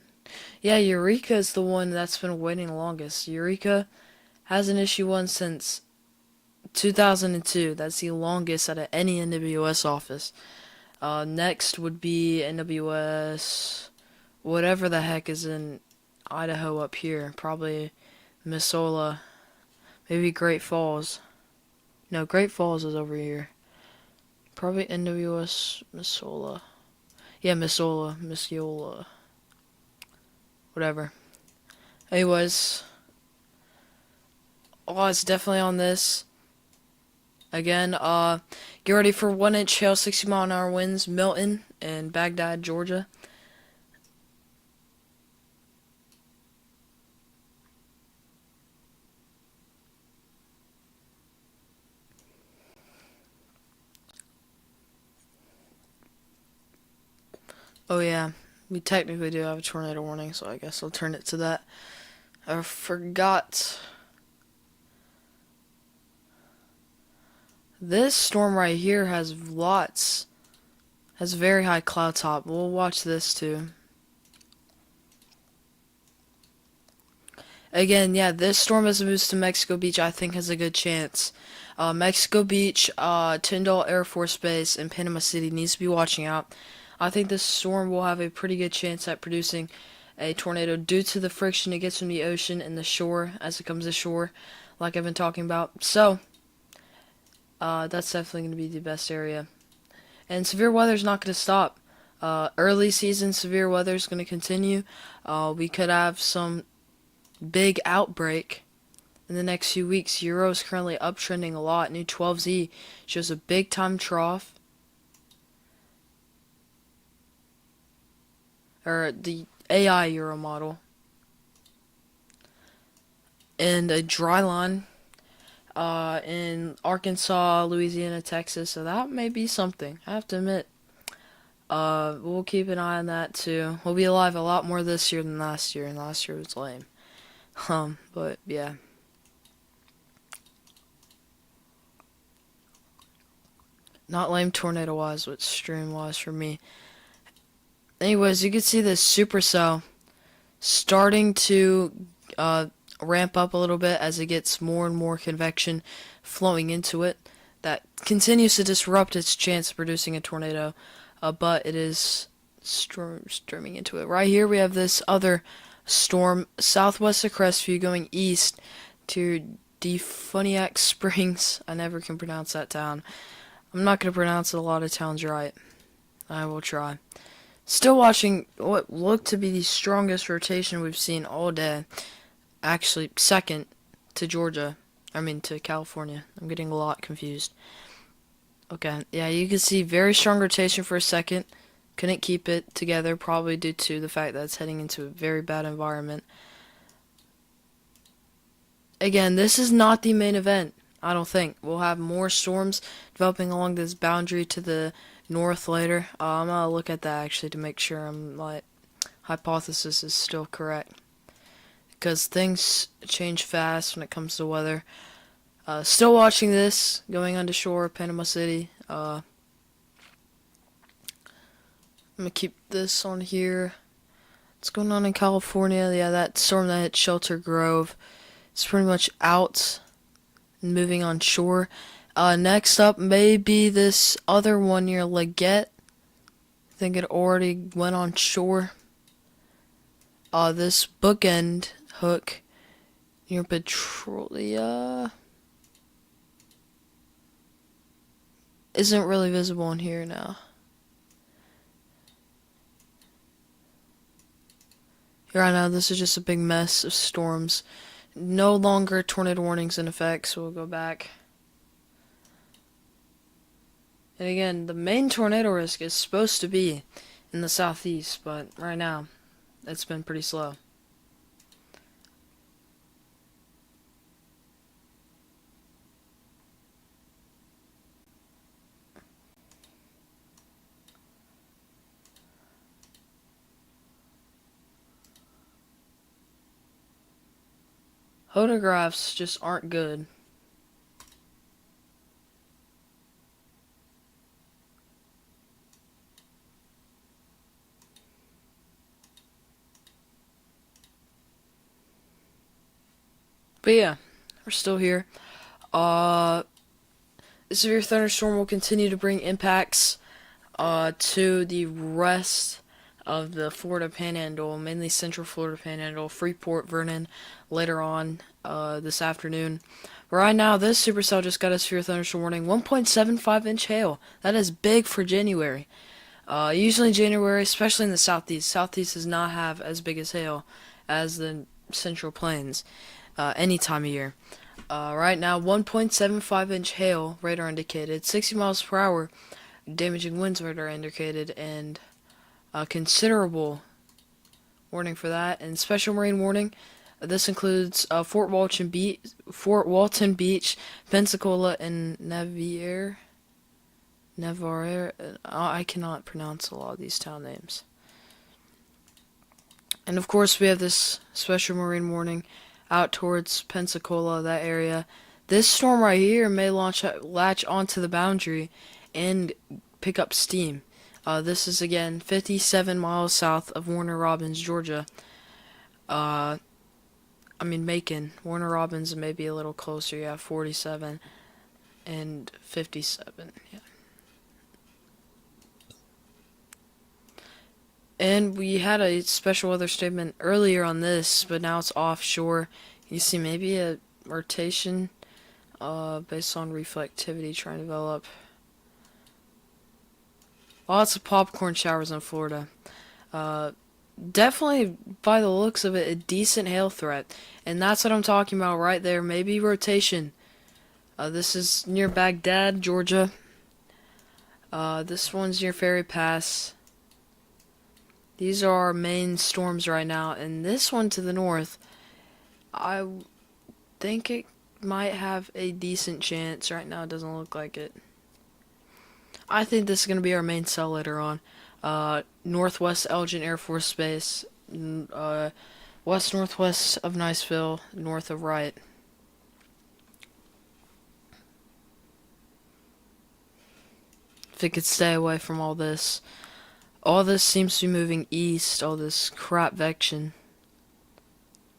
Yeah, Eureka is the one that's been waiting longest. Eureka hasn't issued one since 2002. That's the longest out of any NWS office. Next would be NWS, whatever the heck is in Idaho up here. Probably Missoula, maybe Great Falls. No, Great Falls is over here. Probably NWS Missoula. Yeah, Missoula, whatever. Anyways, oh, it's definitely on this. Again, get ready for 1-inch hail, 60-mile-an-hour winds, Milton and Baghdad, Georgia. Oh yeah, we technically do have a tornado warning, so I guess I'll turn it to that. I forgot. This storm right here has very high cloud top. We'll watch this too. Again, yeah, this storm as it moves to Mexico Beach, I think has a good chance. Mexico Beach, Tyndall Air Force Base, and Panama City needs to be watching out. I think this storm will have a pretty good chance at producing a tornado due to the friction it gets from the ocean and the shore as it comes ashore, like I've been talking about. So, that's definitely going to be the best area. And severe weather is not going to stop. Early season severe weather is going to continue. We could have some big outbreak in the next few weeks. Euro is currently uptrending a lot. New 12Z shows a big time trough. Or the AI Euro model. And a dry line in Arkansas, Louisiana, Texas. So that may be something, I have to admit. We'll keep an eye on that too. We'll be alive a lot more this year than last year, and last year was lame. But yeah. Not lame tornado wise, but stream wise for me. Anyways, you can see this supercell starting to ramp up a little bit as it gets more and more convection flowing into it. That continues to disrupt its chance of producing a tornado, but it is storming into it. Right here we have this other storm southwest of Crestview going east to Defuniak Springs. I never can pronounce that town. I'm not going to pronounce a lot of towns right. I will try. Still watching what looked to be the strongest rotation we've seen all day. Actually, second to Georgia. I mean, to California. I'm getting a lot confused. Okay, yeah, you can see very strong rotation for a second. Couldn't keep it together, probably due to the fact that it's heading into a very bad environment. Again, this is not the main event, I don't think. We'll have more storms developing along this boundary to the north later. I'm gonna look at that actually to make sure my hypothesis is still correct. Because things change fast when it comes to weather. Still watching this, going onto shore, Panama City. I'm gonna keep this on here. What's going on in California? Yeah, that storm that hit Shelter Grove. It's pretty much out and moving on shore. Next up may be this other one near Leggett. I think it already went on shore. This bookend hook near Petrolia isn't really visible in here now. Right now, this is just a big mess of storms. No longer tornado warnings in effect, so we'll go back. And again, the main tornado risk is supposed to be in the southeast, but right now, it's been pretty slow. Photographs just aren't good. But yeah, we're still here. Uh, the severe thunderstorm will continue to bring impacts to the rest of the Florida Panhandle, mainly Central Florida Panhandle, Freeport, Vernon, later on this afternoon. Right now, this supercell just got a severe thunderstorm warning, 1.75-inch hail. That is big for January. Usually in January, especially in the Southeast does not have as big as hail as the Central Plains any time of year. Right now, 1.75-inch hail radar indicated, 60 miles per hour damaging winds radar indicated, and a considerable warning for that, and special marine warning. This includes Fort Walton Beach, Pensacola, and Navarre. I cannot pronounce a lot of these town names. And of course, we have this special marine warning out towards Pensacola, that area. This storm right here may latch onto the boundary and pick up steam. This is again 57 miles south of Warner Robins, Georgia. Macon. Warner Robins may be a little closer, yeah, 47 and 57, yeah. And we had a special weather statement earlier on this, but now it's offshore. You see maybe a rotation based on reflectivity trying to develop. Lots of popcorn showers in Florida. Definitely, by the looks of it, a decent hail threat. And that's what I'm talking about right there. Maybe rotation. This is near Baghdad, Georgia. This one's near Ferry Pass. These are our main storms right now. And this one to the north, I think it might have a decent chance. Right now, it doesn't look like it. I think this is going to be our main cell later on. Northwest Elgin Air Force Base, west-northwest of Niceville, north of Wright. If it could stay away from all this. All this seems to be moving east, all this crap vection.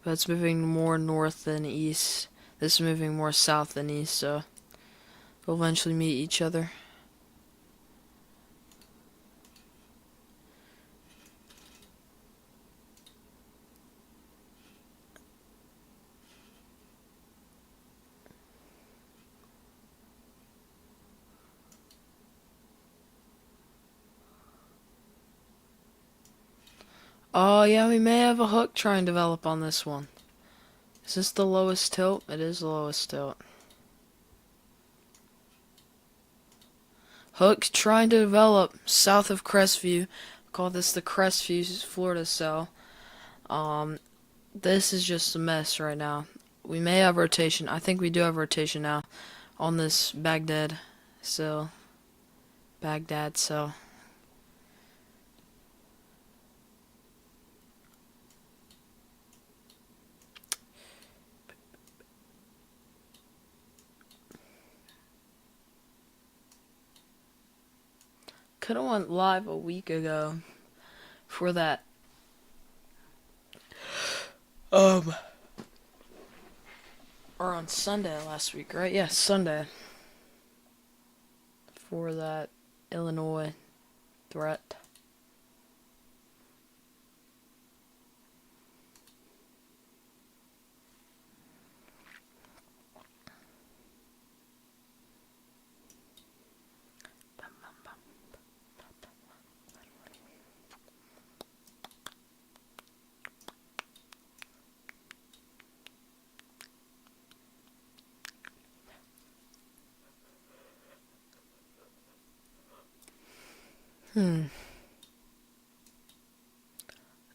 But it's moving more north than east. This is moving more south than east, so we'll eventually meet each other. Oh, yeah, we may have a hook try and develop on this one. Is this the lowest tilt? It is the lowest tilt. Hook trying to develop south of Crestview. Call this the Crestview, Florida cell. This is just a mess right now. We may have rotation. I think we do have rotation now on this Baghdad cell. Baghdad cell. Could have went live a week ago for that. Or on Sunday last week, right? Yeah, Sunday. For that Illinois threat.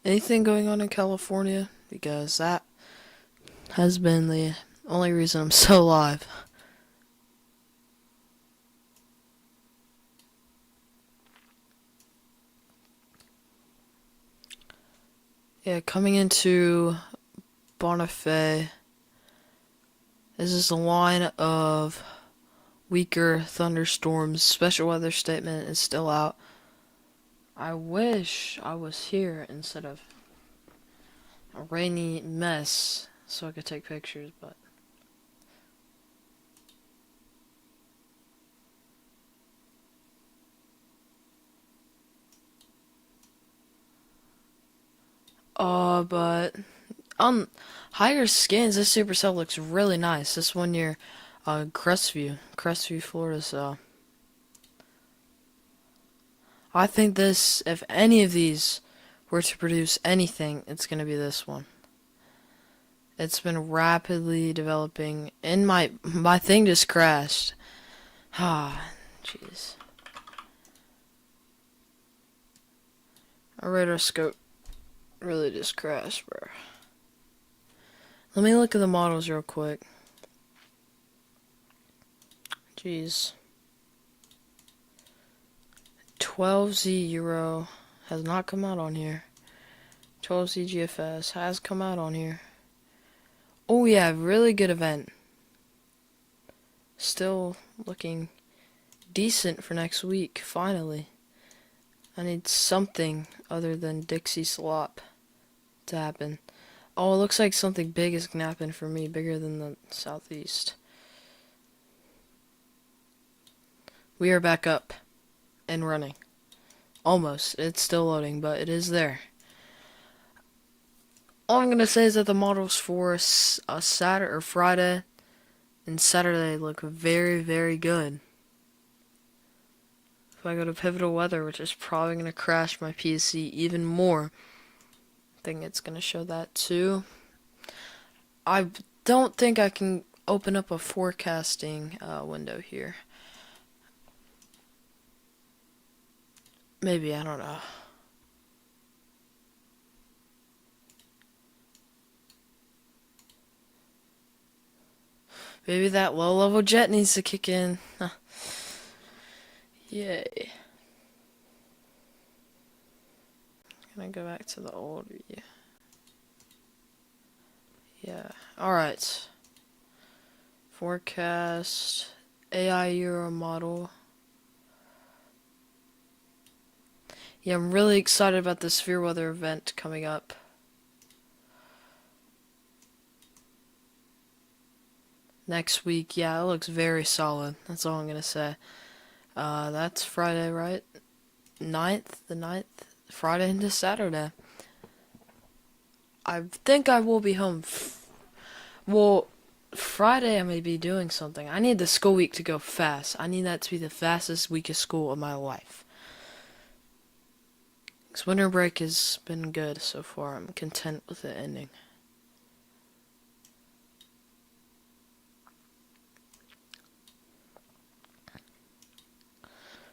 Anything going on in California? Because that has been the only reason I'm still alive. Yeah, coming into Bonifay, This is a line of weaker thunderstorms. Special weather statement is still out. I wish I was here instead of a rainy mess so I could take pictures, but but on higher scans, this supercell looks really nice. This one near Crestview, Florida. So I think this, if any of these were to produce anything, it's gonna be this one. It's been rapidly developing, and my thing just crashed. Ah, jeez. Our radar scope really just crashed, bro. Let me look at the models real quick. Jeez. 12Z Euro has not come out on here. 12Z GFS has come out on here. Oh yeah, really good event. Still looking decent for next week, finally. I need something other than Dixie Slop to happen. Oh, it looks like something big is gonna happen for me, bigger than the Southeast. We are back up and running. Almost. It's still loading, but it is there. All I'm gonna say is that the models for Saturday or Friday and Saturday look very, very good. If I go to pivotal weather, which is probably gonna crash my PC even more, I think it's gonna show that too. I don't think I can open up a forecasting window here. Maybe, I don't know. Maybe that low-level jet needs to kick in. Yay. Gonna go back to the old view. Yeah. Alright. Forecast. AI Euro model. Yeah, I'm really excited about the severe weather event coming up. Next week, yeah, it looks very solid. That's all I'm gonna say. That's Friday, right? The 9th? Friday into Saturday. I think I will be home. Well, Friday I may be doing something. I need the school week to go fast. I need that to be the fastest week of school of my life. This winter break has been good so far. I'm content with it ending.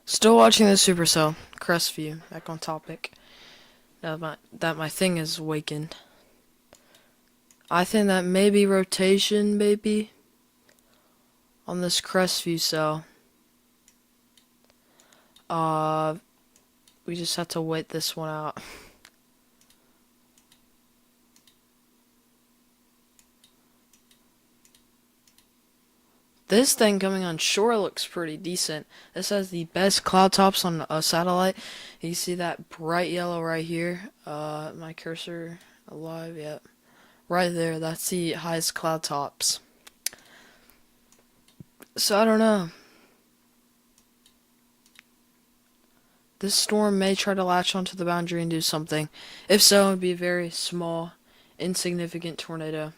Still watching the Supercell. Crestview, back on topic. Now that my thing is awakened. I think that maybe rotation, maybe, on this Crestview cell. We just have to wait this one out. This thing coming on shore looks pretty decent. This has the best cloud tops on a satellite. You see that bright yellow right here? My cursor alive? Yep. Right there, that's the highest cloud tops. So I don't know. This storm may try to latch onto the boundary and do something. If so, it would be a very small, insignificant tornado.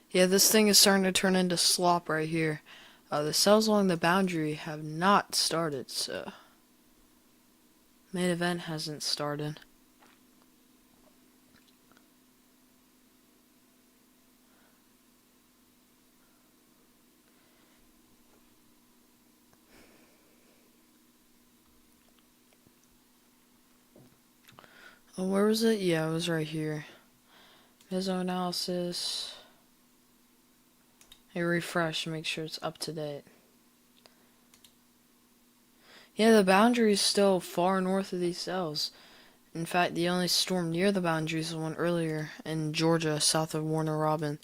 Yeah, this thing is starting to turn into slop right here. The cells along the boundary have not started, so main event hasn't started. Oh, where was it? Yeah, it was right here. Mesoanalysis. Hey, refresh to make sure it's up to date. Yeah, the boundary is still far north of these cells. In fact, the only storm near the boundaries was one earlier in Georgia, south of Warner Robin,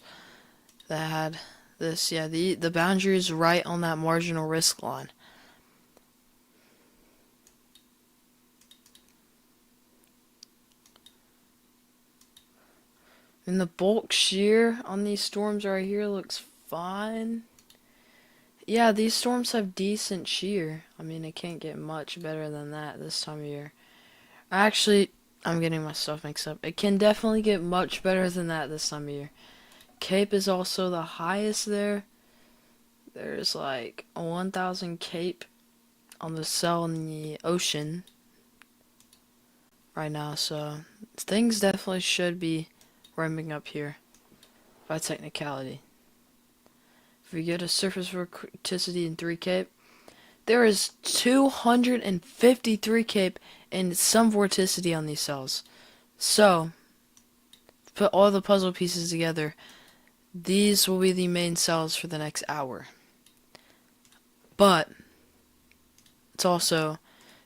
that had this. Yeah, the boundary is right on that marginal risk line. And the bulk shear on these storms right here looks fine. Yeah, these storms have decent shear. I mean, it can't get much better than that this time of year. Actually, I'm getting my stuff mixed up. It can definitely get much better than that this time of year. Cape is also the highest there. There's like a 1,000 cape on the cell in the ocean right now, so things definitely should be ramping up here by technicality. If we go to surface vorticity in 3 cape, there is 253 cape and some vorticity on these cells. So, put all the puzzle pieces together, these will be the main cells for the next hour. But, it's also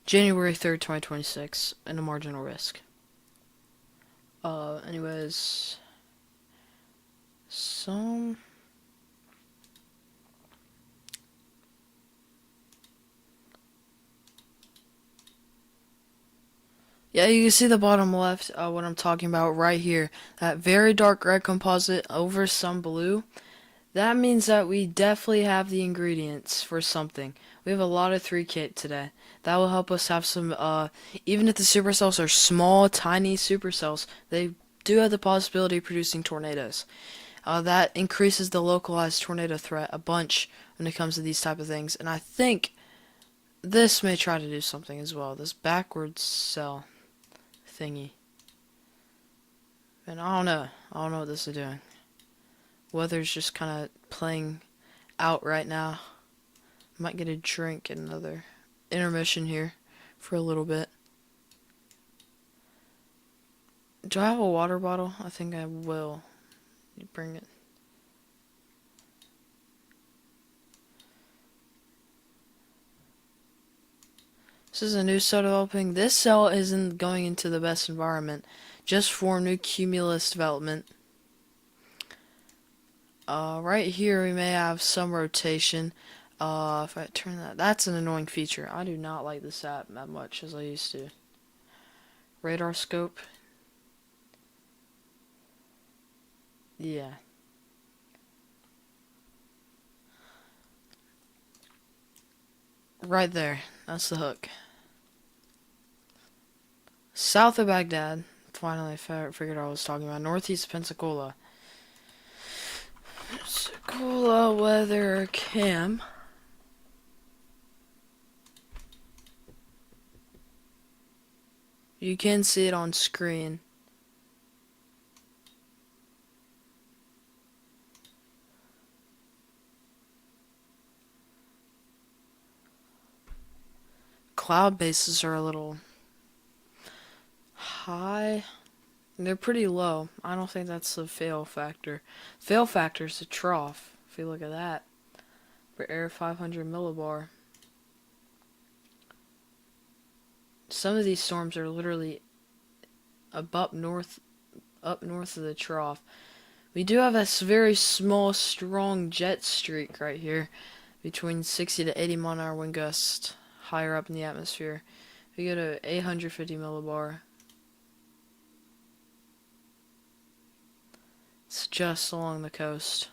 January 3rd, 2026, and a marginal risk. Anyways, some... Yeah, you can see the bottom left, what I'm talking about right here. That very dark red composite over some blue. That means that we definitely have the ingredients for something. We have a lot of 3 cape today. That will help us have some, even if the supercells are small, tiny supercells, they do have the possibility of producing tornadoes. That increases the localized tornado threat a bunch when it comes to these type of things. And I think this may try to do something as well. This backwards cell thingy. And I don't know. I don't know what this is doing. Weather's just kind of playing out right now. Might get a drink and another intermission here for a little bit. Do I have a water bottle? I think I will. You bring it. This is a new cell developing. This cell isn't going into the best environment. Just for new cumulus development. Right here we may have some rotation. If I turn that, that's an annoying feature. I do not like this app that much as I used to. Radar scope. Yeah. Right there. That's the hook. South of Baghdad. Finally, I figured I was talking about. Northeast Pensacola. Pensacola weather cam. You can see it on screen. Cloud bases are a little high. They're pretty low. I don't think that's the fail factor. Fail factor is the trough. If you look at that. For air 500 millibar. Some of these storms are literally up north of the trough. We do have a very small, strong jet streak right here between 60 to 80 mile an hour wind gust higher up in the atmosphere. We go to 850 millibar. It's just along the coast.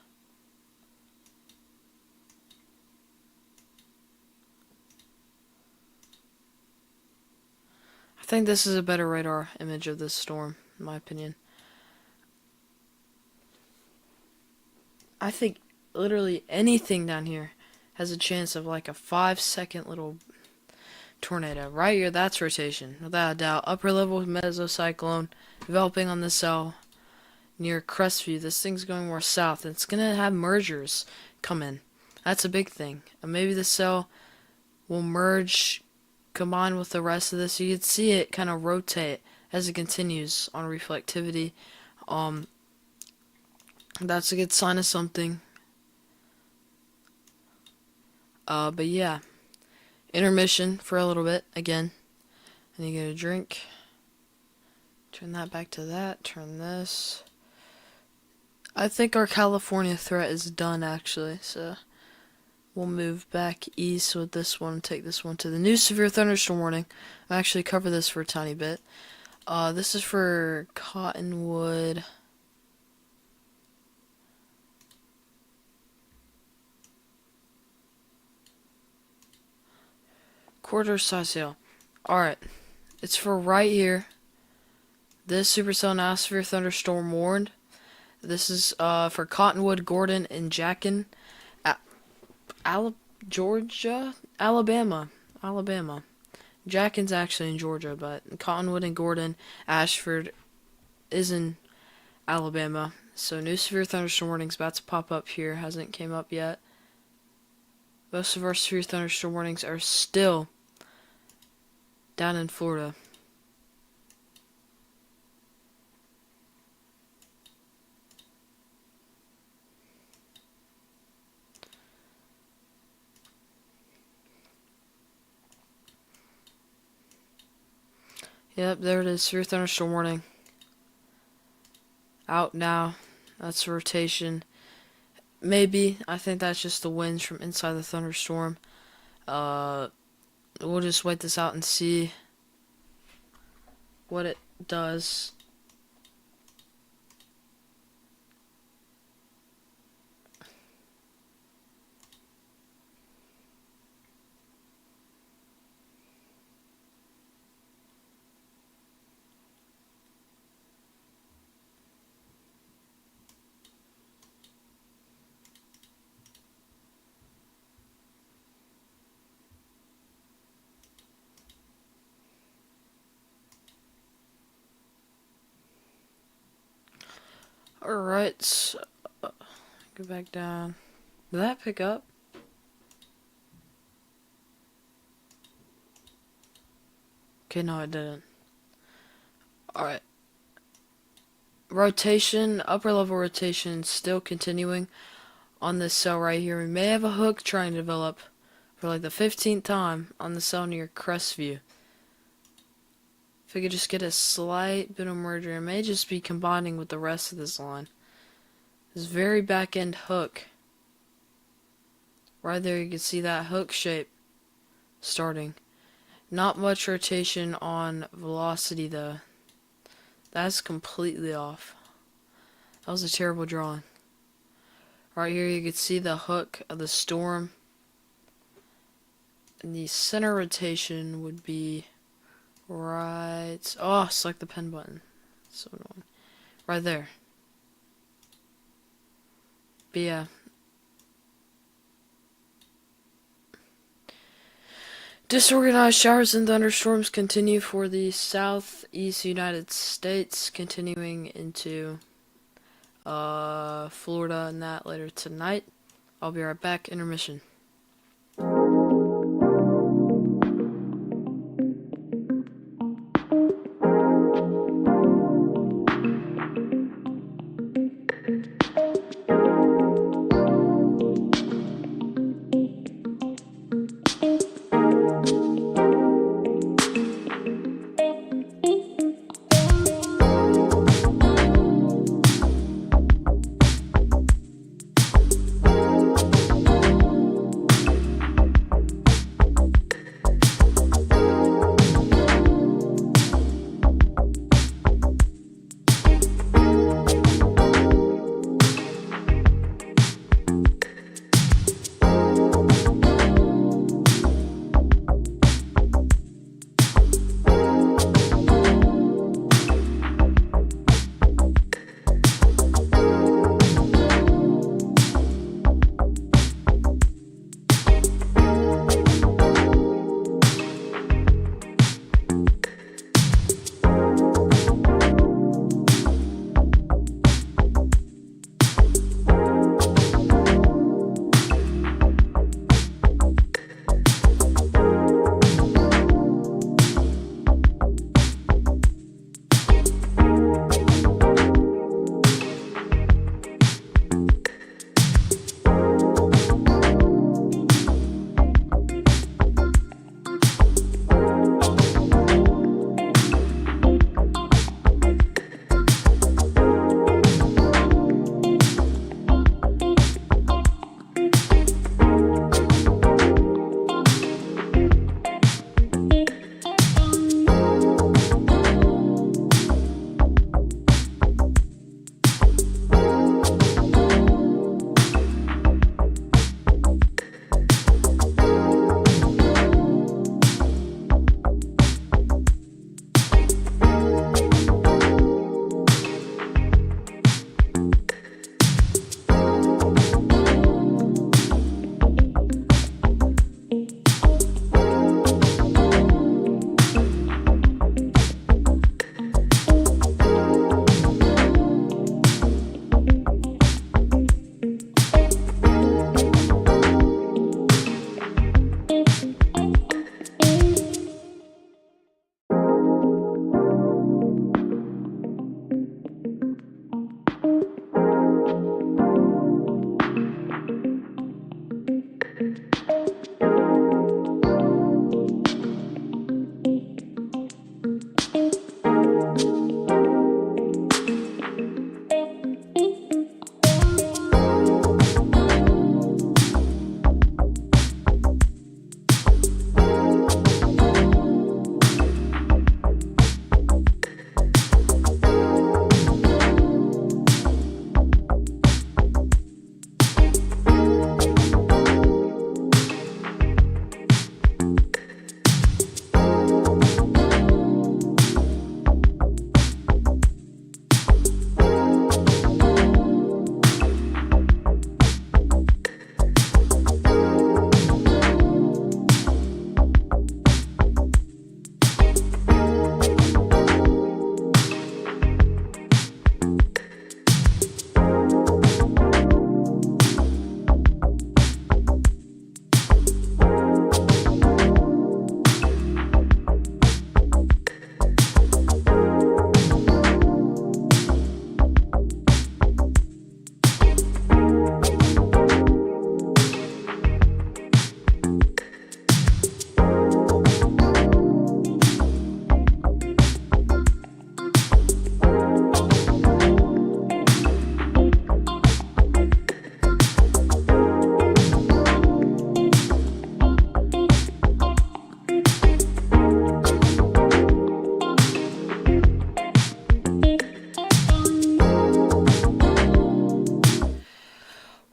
I think this is a better radar image of this storm, in my opinion. I think literally anything down here has a chance of like a 5-second little tornado. Right here, that's rotation. Without a doubt. Upper level mesocyclone developing on the cell near Crestview. This thing's going more south. It's going to have mergers come in. That's a big thing. And maybe the cell will merge, combine with the rest of this. You can see it kind of rotate as it continues on reflectivity. Um, that's a good sign of something. But yeah, intermission for a little bit again. And you get a drink. Turn that back to that. Turn this. I think our California threat is done actually, so we'll move back east with this one. Take this one to the new severe thunderstorm warning. I actually cover this for a tiny bit. This is for Cottonwood. Quarter size hail. Alright. It's for right here. This supercell now severe thunderstorm warned. This is for Cottonwood, Gordon, and Jackson. Georgia? Alabama. Jackson's actually in Georgia, but Cottonwood and Gordon, Ashford is in Alabama. So new severe thunderstorm warnings about to pop up here. Hasn't came up yet. Most of our severe thunderstorm warnings are still down in Florida. Yep, there it is. Severe thunderstorm warning. Out now. That's rotation. Maybe. I think that's just the winds from inside the thunderstorm. We'll just wait this out and see what it does. Alright, so, go back down. Did that pick up? Okay, no, it didn't. Alright. Rotation, upper level rotation, still continuing on this cell right here. We may have a hook trying to develop for like the 15th time on the cell near Crestview. If we could just get a slight bit of merger, it may just be combining with the rest of this line. This very back end hook. Right there you can see that hook shape starting. Not much rotation on velocity though. That's completely off. That was a terrible drawing. Right here you can see the hook of the storm. And the center rotation would be right. Oh, select the pen button. So annoying. Right there. But yeah. Disorganized showers and thunderstorms continue for the southeast United States, continuing into Florida and that later tonight. I'll be right back. Intermission.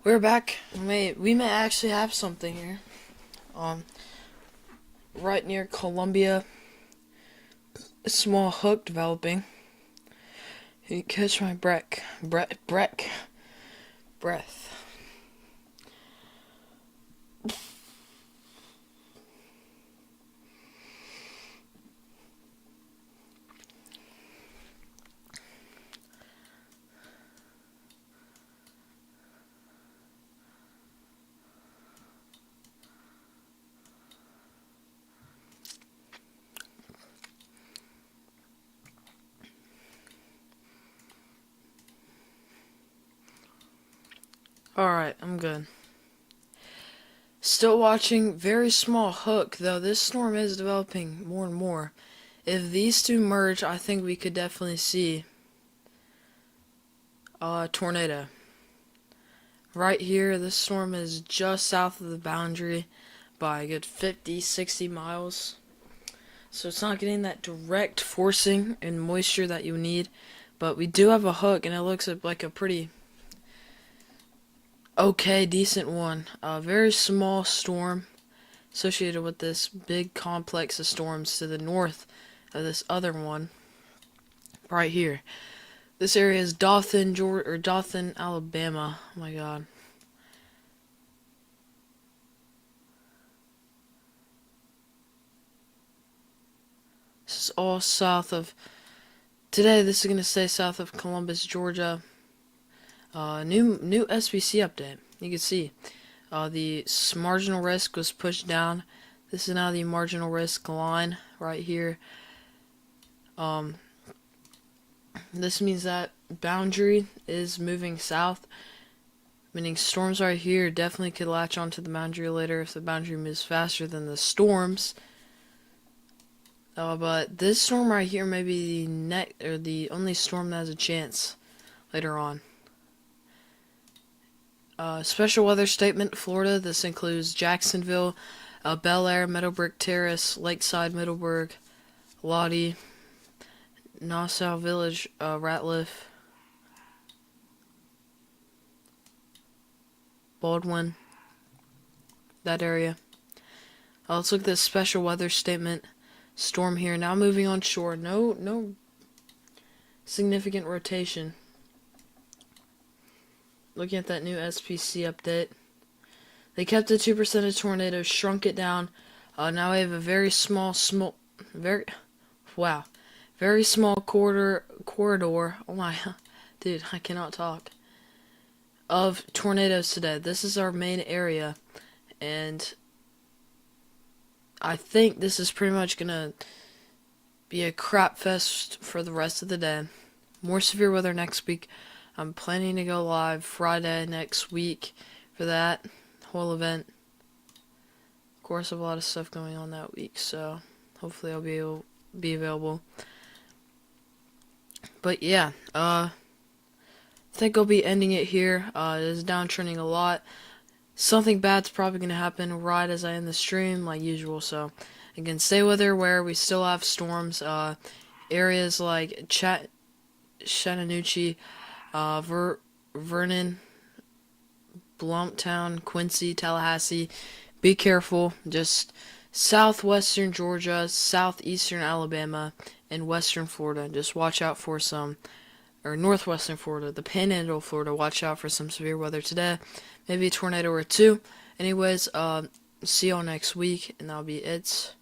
We're back. We may actually have something here. Right near Columbia, a small hook developing. You catch my breath. Alright, I'm good. Still watching. Very small hook, though. This storm is developing more and more. If these two merge, I think we could definitely see a tornado. Right here, this storm is just south of the boundary by a good 50, 60 miles. So it's not getting that direct forcing and moisture that you need. But we do have a hook, and it looks like a pretty okay, decent one. A very small storm associated with this big complex of storms to the north of this other one right here. This area is Dothan, Georgia, or Dothan, Alabama. Oh my god. This is all south of, today this is going to say south of Columbus, Georgia. New SPC update. You can see the marginal risk was pushed down. This is now the marginal risk line right here. This means that boundary is moving south, meaning storms right here definitely could latch onto the boundary later if the boundary moves faster than the storms. But this storm right here may be the only storm that has a chance later on. Special weather statement, Florida. This includes Jacksonville, Bel Air, Meadowbrook Terrace, Lakeside, Middleburg, Lottie, Nassau Village, Ratliff, Baldwin, that area. Let's look at this special weather statement. Storm here, now moving on shore. No significant rotation. Looking at that new SPC update. They kept the 2% of tornadoes, shrunk it down. Now we have a very small corridor. Oh my, dude, I cannot talk. Of tornadoes today. This is our main area, and I think this is pretty much gonna be a crap fest for the rest of the day. More severe weather next week. I'm planning to go live Friday next week for that whole event. Of course, I have a lot of stuff going on that week, so hopefully I'll be available. But yeah, I think I'll be ending it here. It is downtrending a lot. Something bad's probably going to happen right as I end the stream, like usual. So, again, stay weather aware. We still have storms. Areas like Chattahoochee, Vernon, Blountstown, Quincy, Tallahassee. Be careful. Just southwestern Georgia, southeastern Alabama, and western Florida. Just watch out for or northwestern Florida, the Panhandle of Florida. Watch out for some severe weather today. Maybe a tornado or two. Anyways, see y'all next week, and that'll be it.